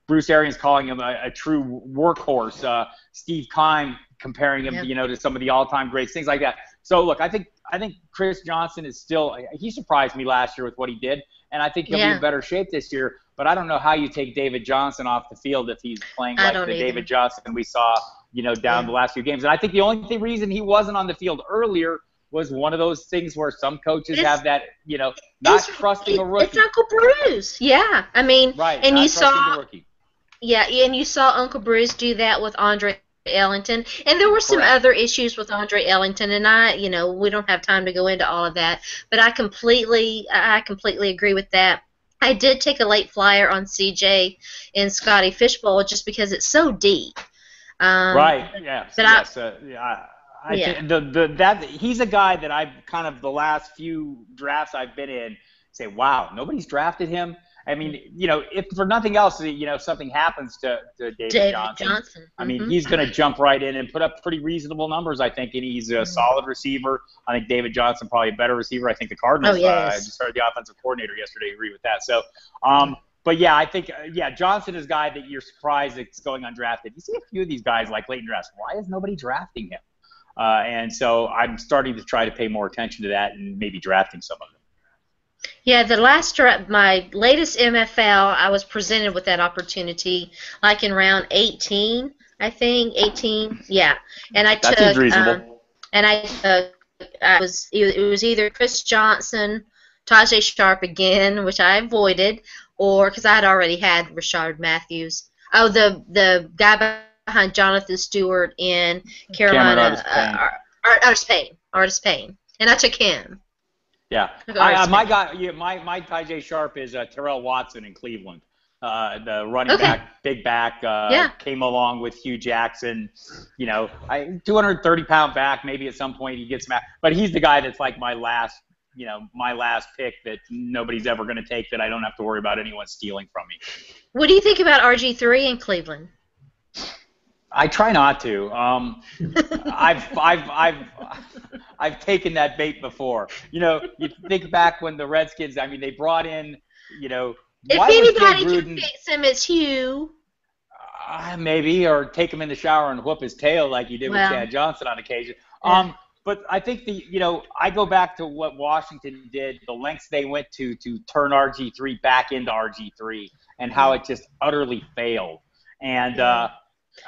Bruce Arians calling him a true workhorse. Steve Keim comparing him, to some of the all-time greats, things like that. So, look, I think Chris Johnson is still – he surprised me last year with what he did, and I think he'll be in better shape this year. But I don't know how you take David Johnson off the field if he's playing like the David Johnson we saw, down the last few games. And I think the only reason he wasn't on the field earlier was one of those things where some coaches have that, not trusting a rookie. It's Uncle Bruce. Yeah. I mean, right, and you saw the rookie. Yeah, and you saw Uncle Bruce do that with Andre Ellington, and there were some other issues with Andre Ellington, and we don't have time to go into all of that, but I completely agree with that. I did take a late flyer on CJ and Scotty Fishbowl just because it's so deep. Right. Yes. But yes. I think that he's a guy that I've kind of the last few drafts I've been in say, wow, nobody's drafted him. I mean, if for nothing else, something happens to David Johnson. I mean, he's going to jump right in and put up pretty reasonable numbers, I think, and he's a solid receiver. I think David Johnson probably a better receiver. I think the Cardinals, I just heard the offensive coordinator yesterday agree with that. So, but yeah, I think, Johnson is a guy that you're surprised it's going undrafted. You see a few of these guys like late in drafts. Why is nobody drafting him? And so I'm starting to try to pay more attention to that and maybe drafting some of them. Yeah, my latest MFL, I was presented with that opportunity, like in round 18, I think, 18, yeah. And I took, seems reasonable. It was either Chris Johnson, Tajay Sharp again, which I avoided, or because I had already had Rashard Matthews. Oh, the guy behind Jonathan Stewart in Carolina, Artis Payne, and I took him. Yeah, my Tajay Sharp is Terrell Watson in Cleveland, the running back, big back, came along with Hugh Jackson. 230-pound back. Maybe at some point he gets back, but he's the guy that's like my last pick that nobody's ever going to take. That I don't have to worry about anyone stealing from me. What do you think about RG3 in Cleveland? I try not to. I've taken that bait before. You think back when the Redskins. I mean, they brought in. If anybody can fix him, it's Hugh. Maybe, or take him in the shower and whoop his tail like you did with Chad Johnson on occasion. But I think I go back to what Washington did, the lengths they went to turn RG3 back into RG3 and how it just utterly failed. And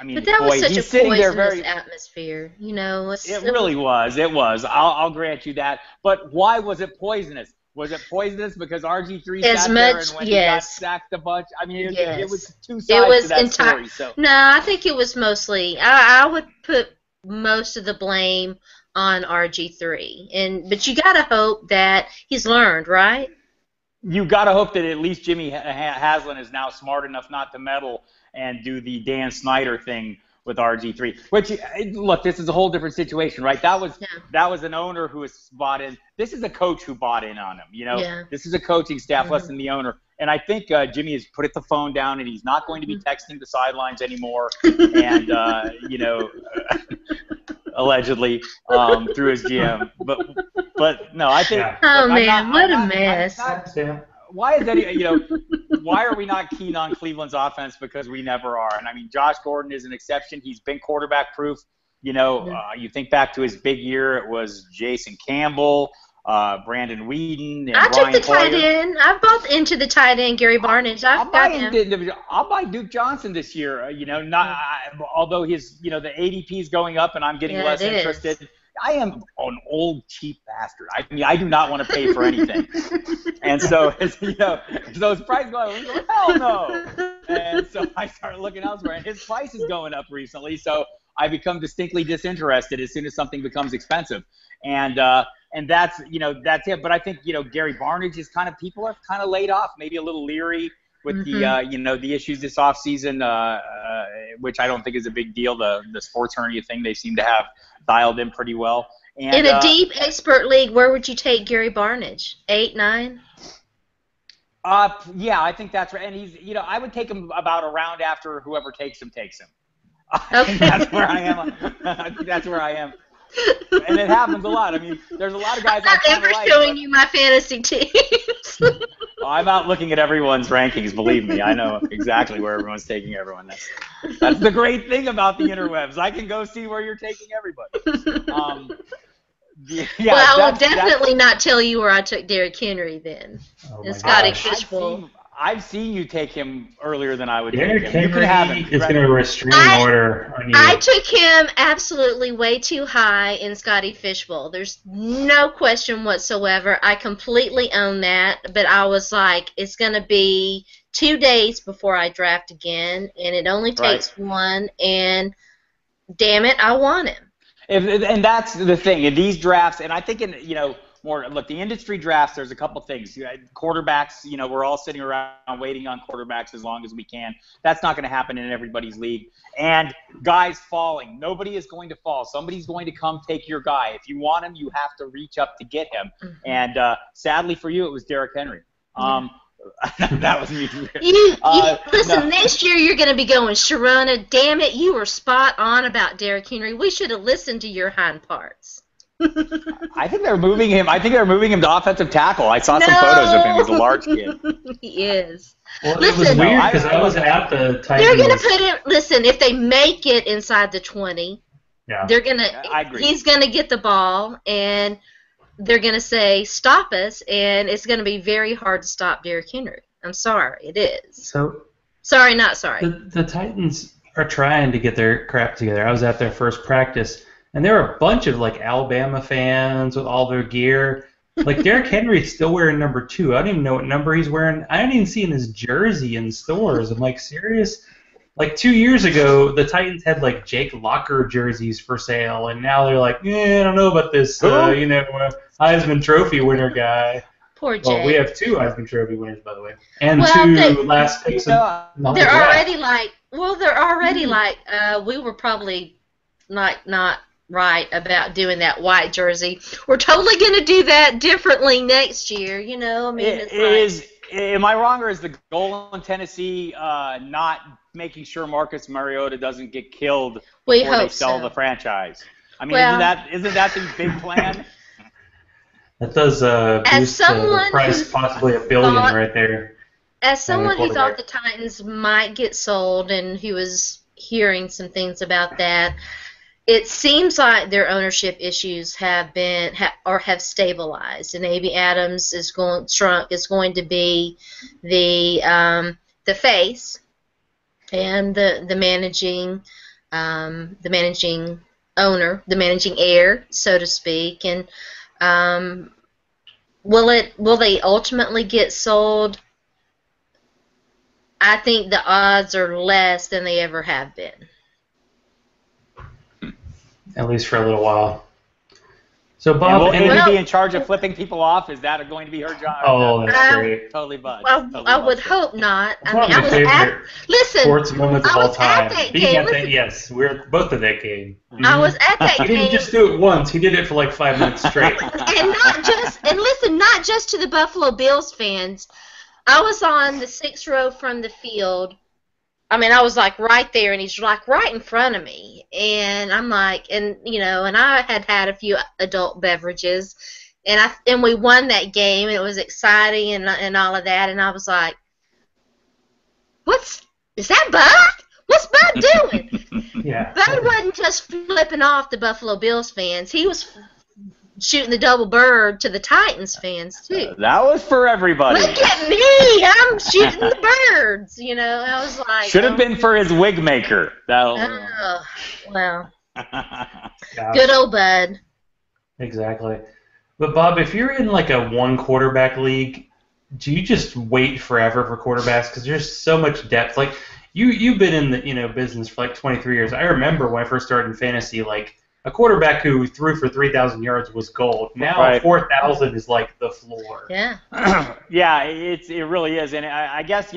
I mean, but that was such he's a sitting there poisonous atmosphere, It really was. It was. I'll grant you that. But why was it poisonous? Was it poisonous because RG3 sat there and when he got sacked a bunch? I mean, it was two sides to that story. So. No, I think it was mostly. I would put most of the blame on RG3, but you gotta hope that he's learned, right? You gotta hope that at least Jimmy Haslam is now smart enough not to meddle and do the Dan Snyder thing with RG3. Which, look, this is a whole different situation, right? That was an owner who was bought in. This is a coach who bought in on him. This is a coaching staff less than the owner. And I think Jimmy has put the phone down and he's not going to be texting the sidelines anymore. And allegedly through his GM. But no, I think. Oh man, what a mess. Why is that? Why are we not keen on Cleveland's offense? Because we never are. And I mean, Josh Gordon is an exception. He's been quarterback proof. You think back to his big year. It was Jason Campbell, Brandon Whedon, and I Brian took the Hoyer. tight end. I bought into the tight end, Gary Barnidge. I'll buy Duke Johnson this year. Although his, the ADP is going up, and I'm getting less interested. I am an old cheap bastard. I mean, I do not want to pay for anything, and so those prices go up. Hell no! And so I start looking elsewhere, and his price is going up recently. So I become distinctly disinterested as soon as something becomes expensive. And and that's it. But I think Gary Barnidge is people are kind of laid off, maybe a little leery with the issues this offseason, which I don't think is a big deal. The sports hernia thing they seem to have dialed in pretty well. And, in a deep expert league, where would you take Gary Barnidge? 8, 9? Yeah, I think that's right. And he's, I would take him about a round after whoever takes him. Okay. That's where I am. I think that's where I am. And it happens a lot. I mean, there's a lot of guys. I'm not ever showing you my fantasy teams. I'm out looking at everyone's rankings. Believe me, I know exactly where everyone's taking everyone. That's the great thing about the interwebs. I can go see where you're taking everybody. Yeah, well, I will definitely not tell you where I took Derrick Henry then. And Scotty Fishbowl. I've seen you take him earlier than I would Derrick take him. You Henry can have him. is going to restraining order on you. I took him absolutely way too high in Scotty Fishbowl. There's no question whatsoever. I completely own that, but I was like, it's going to be 2 days before I draft again, and it only takes one, and damn it, I want him. And that's the thing in these drafts, and I think look, the industry drafts, there's a couple things. Quarterbacks, we're all sitting around waiting on quarterbacks as long as we can. That's not going to happen in everybody's league. And guys falling. Nobody is going to fall. Somebody's going to come take your guy. If you want him, you have to reach up to get him. Mm-hmm. And sadly for you, it was Derrick Henry. That was me. Listen, next year you're going to be going, Sharona, damn it, you were spot on about Derrick Henry. We should have listened to your hind parts. I think they're moving him. To offensive tackle. I saw some photos of him. He's a large kid. He is. Well, it was weird because I was at the Titans. They're going to put him. Listen, if they make it inside the 20, they're going to. I agree. He's going to get the ball, and they're going to say stop us, and it's going to be very hard to stop Derrick Henry. I'm sorry, it is. So sorry, not sorry. The Titans are trying to get their crap together. I was at their first practice. And there were a bunch of Alabama fans with all their gear. Derrick Henry's still wearing number 2. I don't even know what number he's wearing. I didn't even see his jersey in stores. I'm like, serious? 2 years ago, the Titans had Jake Locker jerseys for sale, and now they're like, I don't know about this, Heisman Trophy winner guy. Poor Jake. Well, we have 2 Heisman Trophy winners, by the way, and 2 last picks. They're already we were probably not right about doing that white jersey. We're totally going to do that differently next year, I mean, am I wrong, or is the goal in Tennessee not making sure Marcus Mariota doesn't get killed before they sell the franchise? I mean, isn't that the big plan? That does boost the price possibly $1 billion right there. As someone who thought the Titans might get sold and who was hearing some things about that, it seems like their ownership issues have stabilized, and Aby Adams is going to be the face and the managing owner, the managing heir, so to speak. And will they ultimately get sold? I think the odds are less than they ever have been. At least for a little while. So, Bob, will Amy be in charge of flipping people off? Is that going to be her job? Oh, that's great. Totally bud. Well, I would hope not. It's one of my favorite sports moments of all time. At that game. Yes, we're both at that game. I was at that game. He didn't just do it once. He did it for 5 minutes straight. and listen, not just to the Buffalo Bills fans. I was on the 6th row from the field. I mean, I was right there, and he's right in front of me, and I'm and I had a few adult beverages, and we won that game, and it was exciting and all of that, and I was like, is that Bud? What's Bud doing? Yeah. Bud wasn't just flipping off the Buffalo Bills fans; he was shooting the double bird to the Titans fans too. That was for everybody. Look at me! I'm shooting the birds. I was like, should have been for his wig maker. Oh, well. Good old Bud. Exactly. But Bob, if you're in a 1 quarterback league, do you just wait forever for quarterbacks? Because there's so much depth. You've been in the business for 23 years. I remember when I first started in fantasy, a quarterback who threw for 3,000 yards was gold. Now 4,000 is like the floor. Yeah. Yeah, it really is, and I guess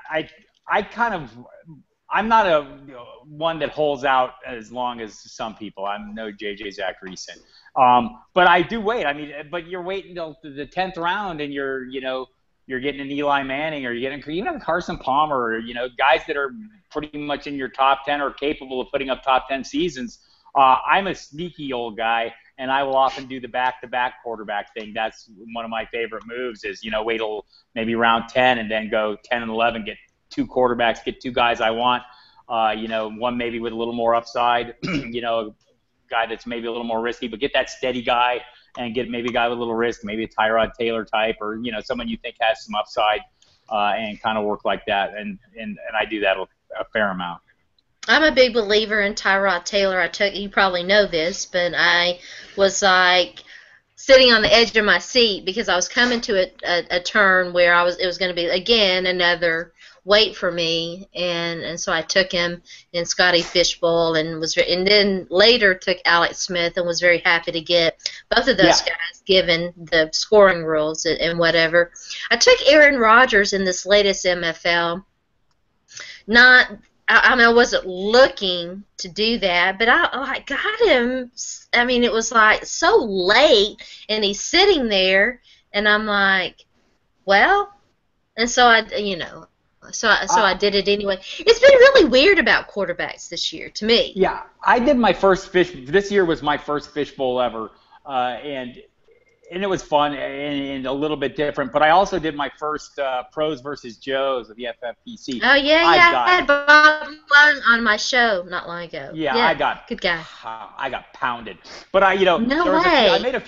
I kind of. I'm not one that holds out as long as some people. I'm no J.J. Zach recent. But I do wait. I mean, but you're waiting until the 10th round, and you're getting an Eli Manning, or you're getting even a Carson Palmer, or guys that are pretty much in your top 10 or capable of putting up top 10 seasons. I'm a sneaky old guy, and I will often do the back-to-back quarterback thing. That's one of my favorite moves. Is wait till maybe round 10 and then go 10 and 11, get two quarterbacks, get two guys I want. One maybe with a little more upside. A guy that's maybe a little more risky, but get that steady guy and get maybe a guy with a little risk, maybe a Tyrod Taylor type, or someone you think has some upside, and kind of work like that. And I do that a fair amount. I'm a big believer in Tyrod Taylor. You probably know this, but I was like sitting on the edge of my seat because I was coming to a turn where it was going to be again another wait for me, and so I took him in Scotty Fishbowl, and then later took Alex Smith, and was very happy to get both of those guys given the scoring rules and whatever. I took Aaron Rodgers in this latest MFL. I wasn't looking to do that, but I got him. I mean, it was like so late, and he's sitting there, and I'm like, well, and so I did it anyway. It's been really weird about quarterbacks this year to me. Yeah, I did my first this year was my first fishbowl ever, and it was fun and a little bit different. But I also did my first pros versus Joes with the FFPC. Oh yeah, I had Bob on my show not long ago. Yeah, I got good guy. I got pounded, but I made a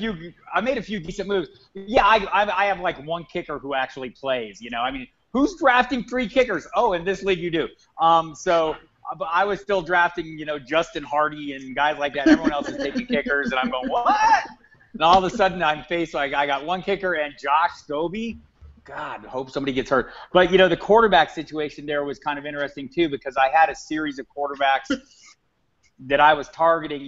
few decent moves. Yeah, I have like one kicker who actually plays. I mean. Who's drafting 3 kickers? Oh, in this league you do. So I was still drafting, Justin Hardy and guys like that. Everyone else is taking kickers, and I'm going, what? And all of a sudden I'm faced like I got one kicker and Josh Scobie. God, hope somebody gets hurt. But, the quarterback situation there was kind of interesting too, because I had a series of quarterbacks that I was targeting,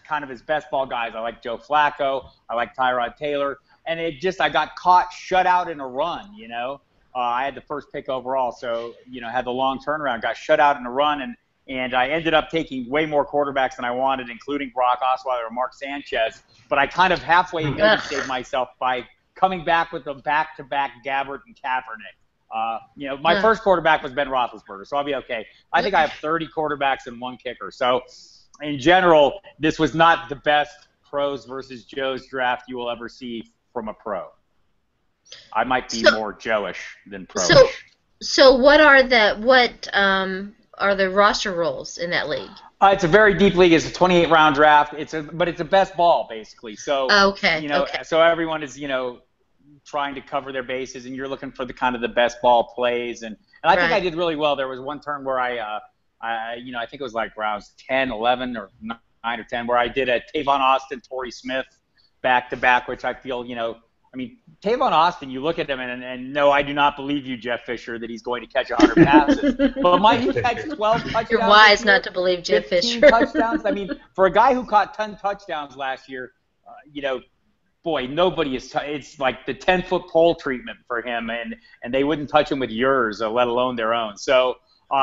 kind of as best ball guys. I like Joe Flacco. I like Tyrod Taylor. And I got caught shut out in a run, I had the first pick overall, so, had the long turnaround, got shut out in a run, and I ended up taking way more quarterbacks than I wanted, including Brock Osweiler or Mark Sanchez. But I kind of halfway saved myself by coming back with a back-to-back Gabbert and Kaepernick. My first quarterback was Ben Roethlisberger, so I'll be okay. I think I have 30 quarterbacks and one kicker. So, in general, this was not the best pros versus Joes draft you will ever see from a pro. I might be more Joe-ish than pro-ish. So what are the roster roles in that league? It's a very deep league. It's a 28-round draft. But it's a best ball basically. So so everyone is trying to cover their bases, and you're looking for the kind of the best ball plays. And I think I did really well. There was one turn where I think it was like rounds 10, 11, or 9 or 10, where I did a Tavon Austin, Torrey Smith back-to-back, which I feel I mean, Tavon Austin, you look at him, and no, I do not believe you, Jeff Fisher, that he's going to catch 100 passes. But might he catch 12 touchdowns? You're wise not to believe Jeff Fisher. touchdowns. I mean, for a guy who caught 10 touchdowns last year, boy, nobody is. It's like the 10-foot pole treatment for him, and they wouldn't touch him with yours, let alone their own. So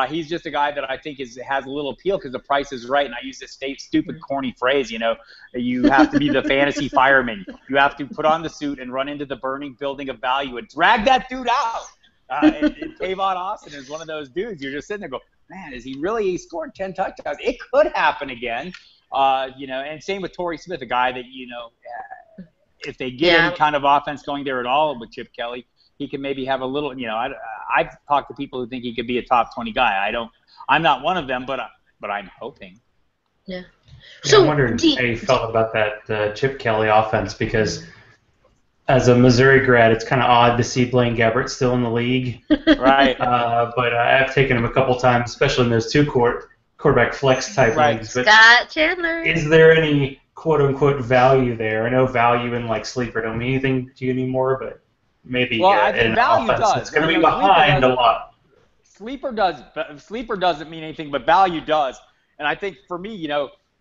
he's just a guy that I think has a little appeal because the price is right. And I use this stupid, corny phrase, you have to be the fantasy fireman. You have to put on the suit and run into the burning building of value and drag that dude out. And Tavon Austin is one of those dudes. You're just sitting there going, man, he scored 10 touchdowns? It could happen again. And same with Torrey Smith, a guy that, if they get any kind of offense going there at all with Chip Kelly, he can maybe have a little, I've talked to people who think he could be a top 20 guy. I'm not one of them, but I'm hoping. Yeah. So I'm wondering how you felt about that Chip Kelly offense, because as a Missouri grad, it's kind of odd to see Blaine Gabbert still in the league. Right. But I've taken him a couple times, especially in those two quarterback flex type leagues. But Scott Chandler. Is there any quote unquote value there? I know value in like sleeper don't mean anything to you anymore, but maybe I think value offense does. It's going to be behind a lot. Sleeper doesn't mean anything, but value does. And I think for me,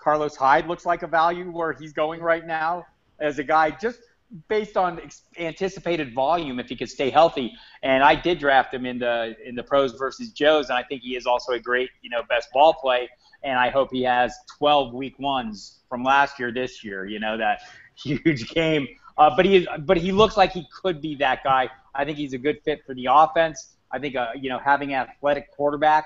Carlos Hyde looks like a value where he's going right now as a guy just based on anticipated volume if he could stay healthy. And I did draft him in the pros versus Joes, and I think he is also a great, best ball play. And I hope he has 12 week ones from last year this year, that huge game. But he looks like he could be that guy. I think he's a good fit for the offense. I think having an athletic quarterback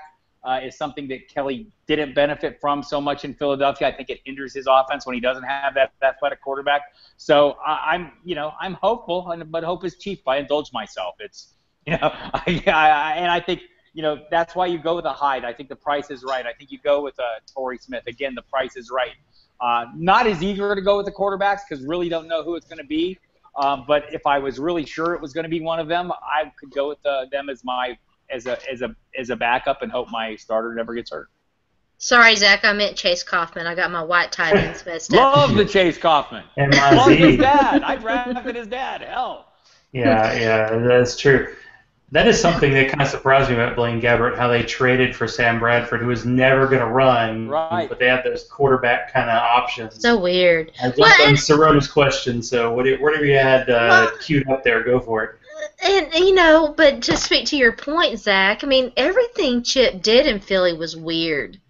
is something that Kelly didn't benefit from so much in Philadelphia. I think it hinders his offense when he doesn't have that athletic quarterback. So I'm hopeful, but hope is cheap. I indulge myself. It's and I think that's why you go with a Hyde. I think the price is right. I think you go with a Torrey Smith. Again, the price is right. Not as eager to go with the quarterbacks because really don't know who it's going to be. But if I was really sure it was going to be one of them, I could go with them as a backup and hope my starter never gets hurt. Sorry, Zach, I meant Chase Kaufman. I got my white tight ends messed up. Love the Chase Kaufman. And love his dad. I drafted his dad. Hell. Yeah, that's true. That is something that kind of surprised me about Blaine Gabbert, how they traded for Sam Bradford, who was never going to run, right? But they had those quarterback kind of options. So weird. I jumped on Sharona's question, so whatever you had queued up there, go for it. And but to speak to your point, Zach, I mean, everything Chip did in Philly was weird.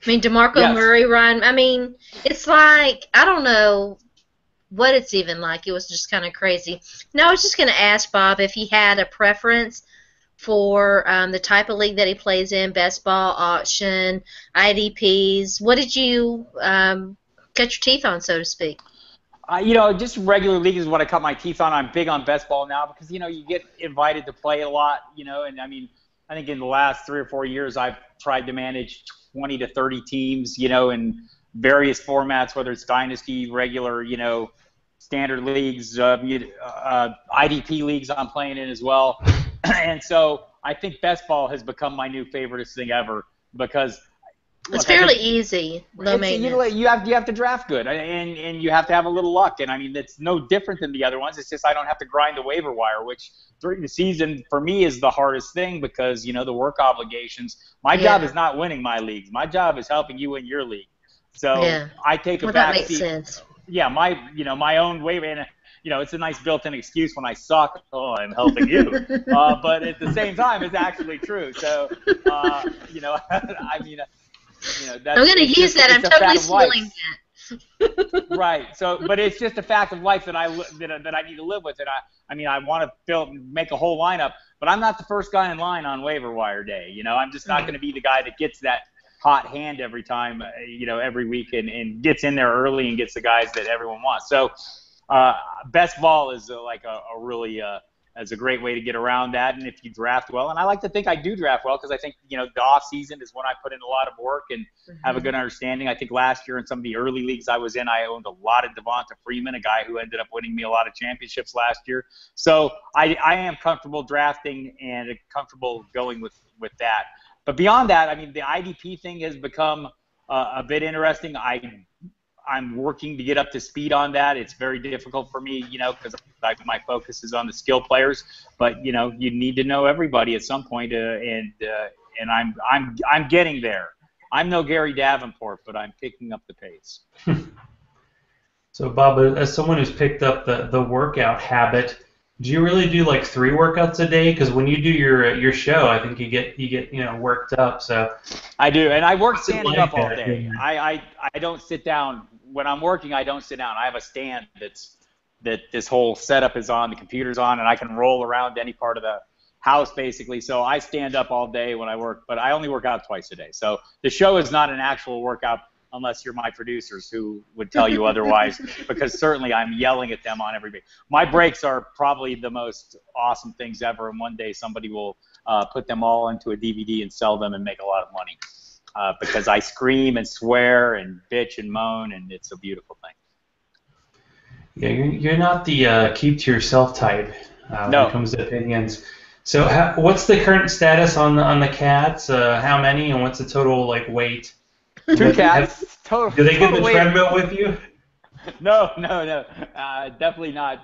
I mean, DeMarco Murray, Ryan, I mean, it's like, I don't know what it's even like. It was just kind of crazy. Now, I was just going to ask Bob if he had a preference for the type of league that he plays in, best ball, auction, IDPs. What did you cut your teeth on, so to speak? Just regular league is what I cut my teeth on. I'm big on best ball now because, you get invited to play a lot, and I mean, I think in the last 3 or 4 years I've tried to manage 20 to 30 teams, in various formats, whether it's dynasty, regular, standard leagues, IDP leagues I'm playing in as well. And so I think best ball has become my new favoriteest thing ever because it's fairly easy, low maintenance. You have to draft good, and you have to have a little luck. And I mean, it's no different than the other ones. It's just I don't have to grind the waiver wire, which during the season for me is the hardest thing because the work obligations. My job is not winning my leagues. My job is helping you win your league. So I take a back that makes seat. Sense. Yeah, my own waiver, and it's a nice built-in excuse when I suck. Oh, I'm helping you. But at the same time, it's actually true. So I mean. I'm going to use that. I'm totally stealing that. Right. So, but it's just a fact of life that I need to live with it. I want to make a whole lineup, but I'm not the first guy in line on waiver wire day. I'm just not going to be the guy that gets that hot hand every time, every week and gets in there early and gets the guys that everyone wants. So, best ball is a really as a great way to get around that. And if you draft well, and I like to think I do draft well because I think, the off season is when I put in a lot of work and have a good understanding. I think last year in some of the early leagues I was in, I owned a lot of Devonta Freeman, a guy who ended up winning me a lot of championships last year. So I am comfortable drafting and comfortable going with that. But beyond that, I mean, the IDP thing has become a bit interesting. I'm working to get up to speed on that. It's very difficult for me, because my focus is on the skill players. But you need to know everybody at some point, and I'm getting there. I'm no Gary Davenport, but I'm picking up the pace. So Bob, as someone who's picked up the workout habit, do you really do like 3 workouts a day? Because when you do your show, I think you get worked up. So I do, and I work standing up all day. I don't sit down. When I'm working, I don't sit down. I have a stand that this whole setup is on, the computer's on, and I can roll around any part of the house basically. So I stand up all day when I work, but I only work out twice a day. So the show is not an actual workout unless you're my producers who would tell you otherwise, because certainly I'm yelling at them on every day. My breaks are probably the most awesome things ever, and one day somebody will put them all into a DVD and sell them and make a lot of money. Because I scream and swear and bitch and moan, and it's a beautiful thing. Yeah, you're not the keep to yourself type when it comes to opinions. So what's the current status on the cats? How many, and what's the total weight? 2 cats. Total. Do they get the treadmill with you? No. Definitely not.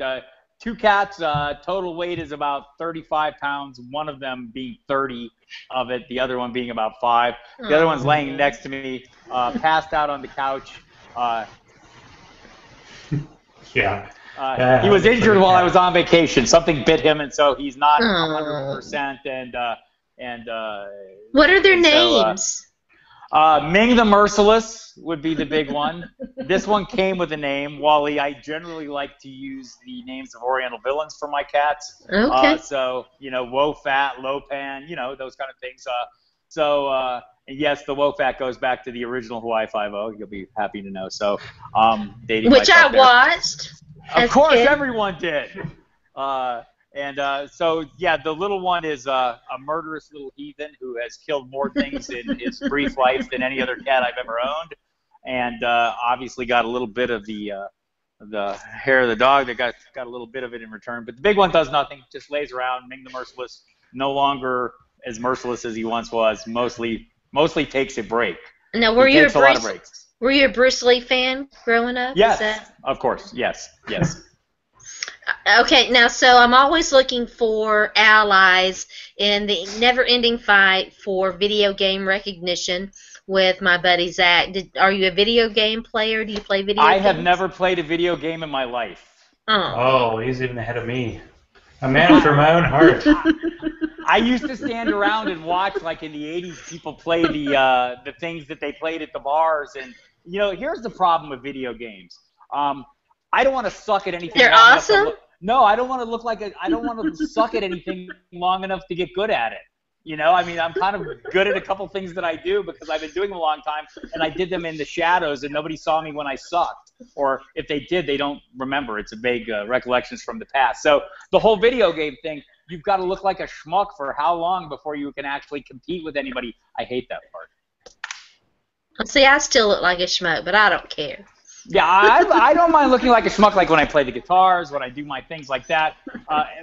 two cats. Total weight is about 35 pounds. One of them being 30 of it. The other one being about 5. The other one's laying next to me, passed out on the couch. Yeah. He was injured while I was on vacation. Something bit him, and so he's not 100%. And what are their and so, names? Ming the Merciless would be the big one. This one came with a name. Wally, I generally like to use the names of Oriental villains for my cats. Okay. So, Wo-Fat, Lo-Pan, those kind of things. And yes, the Wo-Fat goes back to the original Hawaii Five-0. You'll be happy to know. So, dating which I myself there. watched. Of course, everyone did. So, yeah, the little one is a murderous little heathen who has killed more things in his brief life than any other cat I've ever owned, and obviously got a little bit of the hair of the dog that got a little bit of it in return. But the big one does nothing, just lays around. Ming the Merciless, no longer as merciless as he once was. Mostly takes a break. Now, He takes a lot of breaks. Were you a Bruce Lee fan growing up? Yes, of course. Yes. Okay, now, so I'm always looking for allies in the never-ending fight for video game recognition with my buddy Zach. Are you a video game player? Do you play video games? I have never played a video game in my life. Oh, he's even ahead of me. A man after my own heart. I used to stand around and watch, like in the 80s, people play the things that they played at the bars. And, here's the problem with video games. I don't want to suck at anything. They're awesome? No, I don't want to look like I don't want to suck at anything long enough to get good at it. I'm kind of good at a couple things that I do because I've been doing them a long time, and I did them in the shadows, and nobody saw me when I sucked. Or if they did, they don't remember. It's a vague recollections from the past. So the whole video game thing, you've got to look like a schmuck for how long before you can actually compete with anybody. I hate that part. See, I still look like a schmuck, but I don't care. Yeah, I don't mind looking like a schmuck, like when I play the guitars, when I do my things like that.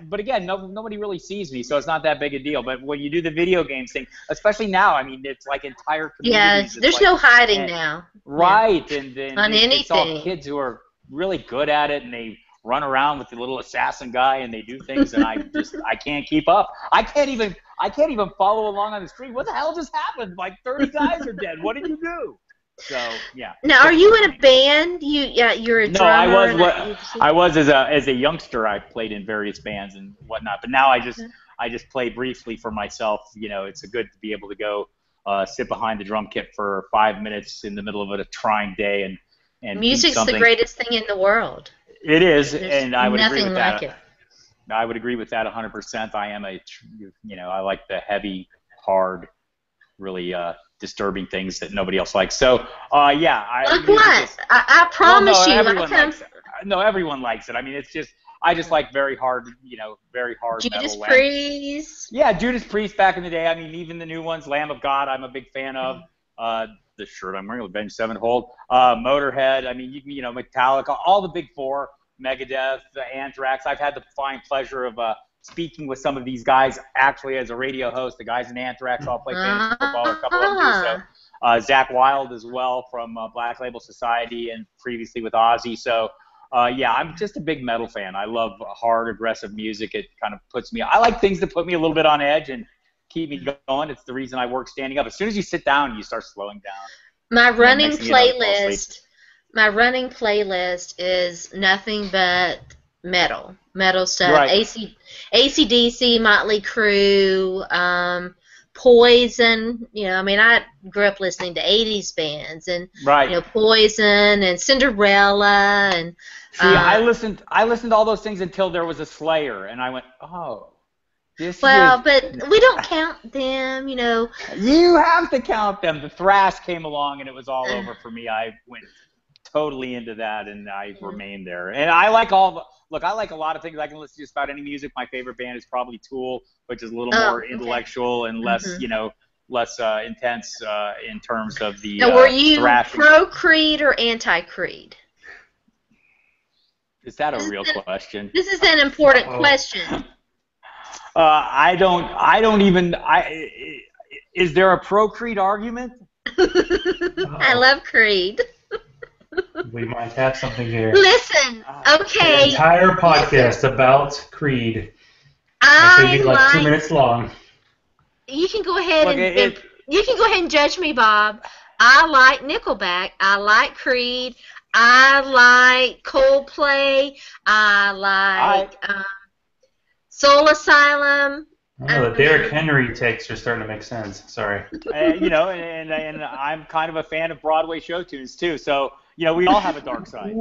But again, nobody really sees me, so it's not that big a deal. But when you do the video games thing, especially now, I mean, it's like entire communities. Yeah, there's no hiding now. Right, and on anything. It's all kids who are really good at it, and they run around with the little assassin guy, and they do things, and I can't keep up. I can't even follow along on the street. What the hell just happened? Like 30 guys are dead. What did you do? So yeah. Now, are you in a band? You're a drummer. No, I was as a youngster. I played in various bands and whatnot, but now I just play briefly for myself. It's good to be able to go sit behind the drum kit for 5 minutes in the middle of a trying day and music's the greatest thing in the world. It is, There's and I would agree with that. Nothing like it. I would agree with that 100%. I am I like the heavy, hard, really disturbing things that nobody else likes. So, yeah. Like what? I promise you. Everyone likes it. No, everyone likes it. I mean, I just like very hard, very hard Judas metal. Priest. Yeah, Judas Priest back in the day. I mean, even the new ones, Lamb of God, I'm a big fan of. The shirt I'm wearing, Avenged Sevenfold, Motorhead. I mean, Metallica, all the big four, Megadeth, Anthrax. I've had the fine pleasure of speaking with some of these guys actually as a radio host. The guys in Anthrax all play fantasy football, or a couple of them do. So Zach Wild as well from Black Label Society and previously with Ozzy. So yeah, I'm just a big metal fan. I love hard, aggressive music. It kind of puts me. I like things that put me a little bit on edge and keep me going. It's the reason I work standing up. As soon as you sit down, you start slowing down. My running playlist is nothing but metal stuff. Right. AC/DC, Motley Crue, Poison. I mean, I grew up listening to 80s bands and right. Poison and Cinderella and. See, I listened to all those things until there was a Slayer, and I went, oh. But we don't count them, You have to count them. The thrash came along, and it was all over for me. I went totally into that, and I remained there. And I like I like a lot of things. I can listen to just about any music. My favorite band is probably Tool, which is a little more intellectual and less, less intense in terms of the Now, were you thrashing. pro Creed or anti Creed? Is that a real question? This is an important question. I don't even. Is there a pro Creed argument? I love Creed. We might have something here. Listen, An okay. entire podcast about Creed. It should be like 2 minutes long. You can go ahead Look, and you can go ahead and judge me, Bob. I like Nickelback. I like Creed. I like Coldplay. I like Soul Asylum. Oh, the Derrick Henry takes are starting to make sense. Sorry. And I'm kind of a fan of Broadway show tunes too. So we all have a dark side.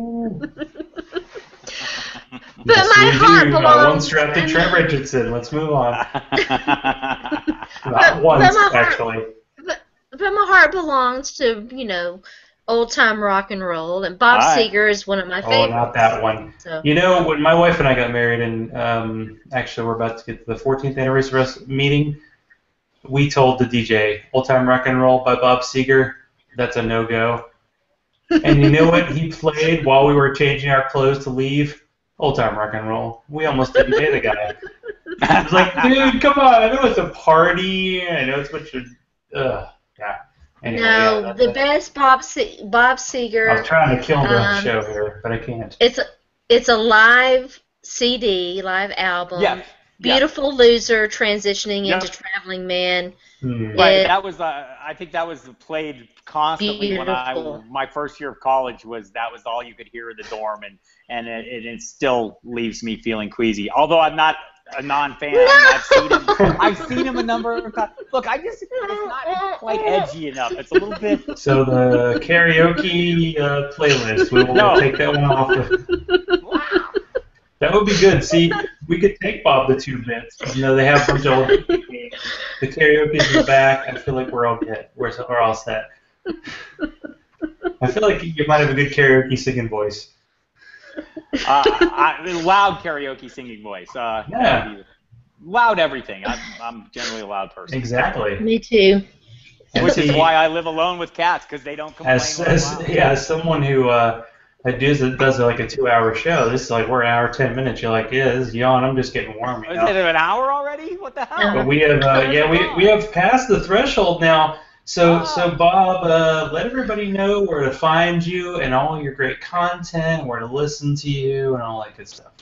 But Yes, my we heart do. belongs. One strapped to Trent Richardson. Let's move on. But Once, my heart- actually. But my heart belongs to old time rock and roll, and Bob Seger is one of my favorites. Oh, not that one. So. When my wife and I got married, and actually we're about to get to the 14th anniversary meeting, we told the DJ, Old Time Rock and Roll by Bob Seger, that's a no-go. And you know what he played while we were changing our clothes to leave? Old Time Rock and Roll. We almost didn't pay the guy. I was like, dude, come on. I know it's a party. I know it's much of... yeah. Anyway, No, the best Bob Seger. I was trying to kill the show here, but I can't. It's a live CD, live album. Yeah. Beautiful Loser transitioning into Traveling Man. Right, that was I think that was played constantly when Beautiful. my first year of college that was all you could hear in the dorm, and it still leaves me feeling queasy. Although I'm not a non-fan, I've seen him a number of times. Look, it's not quite edgy enough. It's a little bit. So the karaoke playlist, we will take that one off. That would be good. See, we could take Bob the 2 bits. They have a bunch of old games. The karaoke's in the back. I feel like we're all good. We're all set. I feel like you might have a good karaoke singing voice. Loud karaoke singing voice. Yeah. Loud everything. I'm generally a loud person. Exactly. Me too. Which is why I live alone with cats, because they don't complain. As someone who does like a 2-hour show, this is like we're an hour 10 minutes. You're like, yeah, this is yawn. I'm just getting warm. Is it an hour already? What the hell? But we have we have passed the threshold now. So Bob, let everybody know where to find you and all your great content, where to listen to you, and all that good stuff.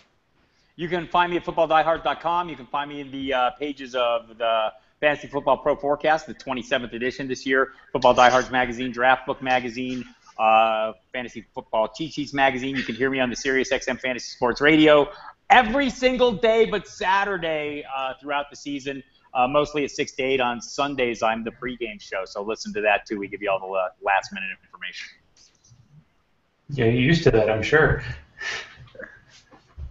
You can find me at footballdiehards.com. You can find me in the pages of the Fantasy Football Pro Forecast, the 27th edition this year, Football Diehards Magazine, Draft Book Magazine, Fantasy Football Cheat Sheets Magazine. You can hear me on the SiriusXM Fantasy Sports Radio every single day but Saturday throughout the season. Mostly at 6 to 8 on Sundays. I'm the pregame show, so listen to that too. We give you all the last-minute information. Yeah, you're used to that, I'm sure.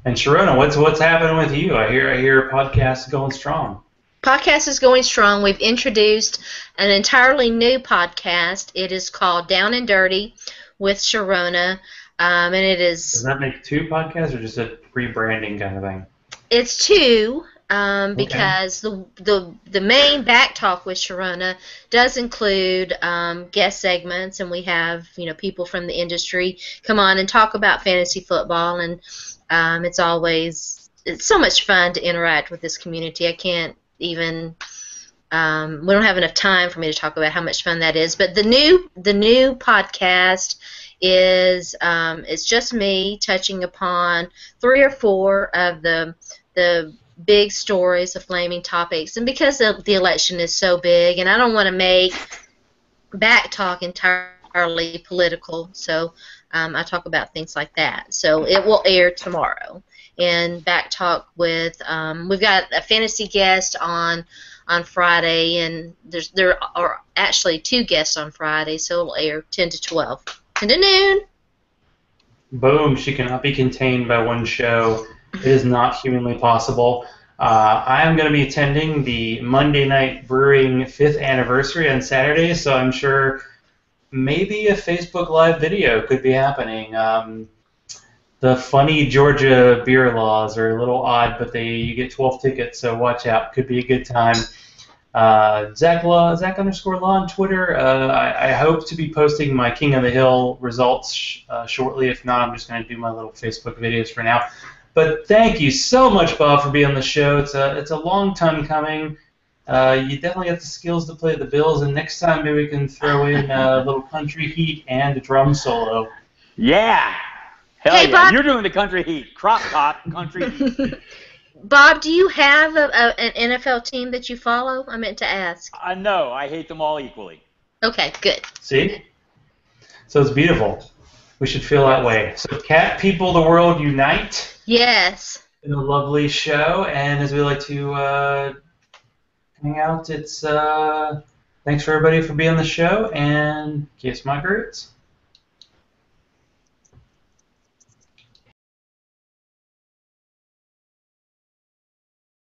And Sharona, what's happening with you? I hear podcast going strong. Podcast is going strong. We've introduced an entirely new podcast. It is called Down and Dirty with Sharona, and it is. Does that make 2 podcasts or just a rebranding kind of thing? It's 2. Because the main Back Talk with Sharona does include guest segments, and we have people from the industry come on and talk about fantasy football, and it's so much fun to interact with this community. I can't even we don't have enough time for me to talk about how much fun that is. But the new podcast is it's just me touching upon 3 or 4 of the big stories, the flaming topics, and because the election is so big, and I don't want to make Back Talk entirely political, so I talk about things like that. So it will air tomorrow. And Back Talk with we've got a fantasy guest on Friday, and there are actually 2 guests on Friday, so it'll air 10 to 12, 10 to noon. Boom! She cannot be contained by one show. It is not humanly possible. I am going to be attending the Monday Night Brewing 5th anniversary on Saturday, so I'm sure maybe a Facebook Live video could be happening. The funny Georgia beer laws are a little odd, but you get 12 tickets, so watch out. Could be a good time. Zach Law on Twitter. I hope to be posting my King of the Hill results shortly. If not, I'm just going to do my little Facebook videos for now. But thank you so much, Bob, for being on the show. It's a long time coming. You definitely got the skills to play the Bills, and next time maybe we can throw in a little country heat and a drum solo. Yeah. Hell Hey, yeah. Bob. You're doing the country heat. Crop top country heat. Bob, do you have an NFL team that you follow? I meant to ask. No, I hate them all equally. Okay, good. See? So it's beautiful. We should feel that way. So cat people, the world unite Yes. in a lovely show. And as we like to hang out, it's thanks for everybody for being on the show. And kiss my grits.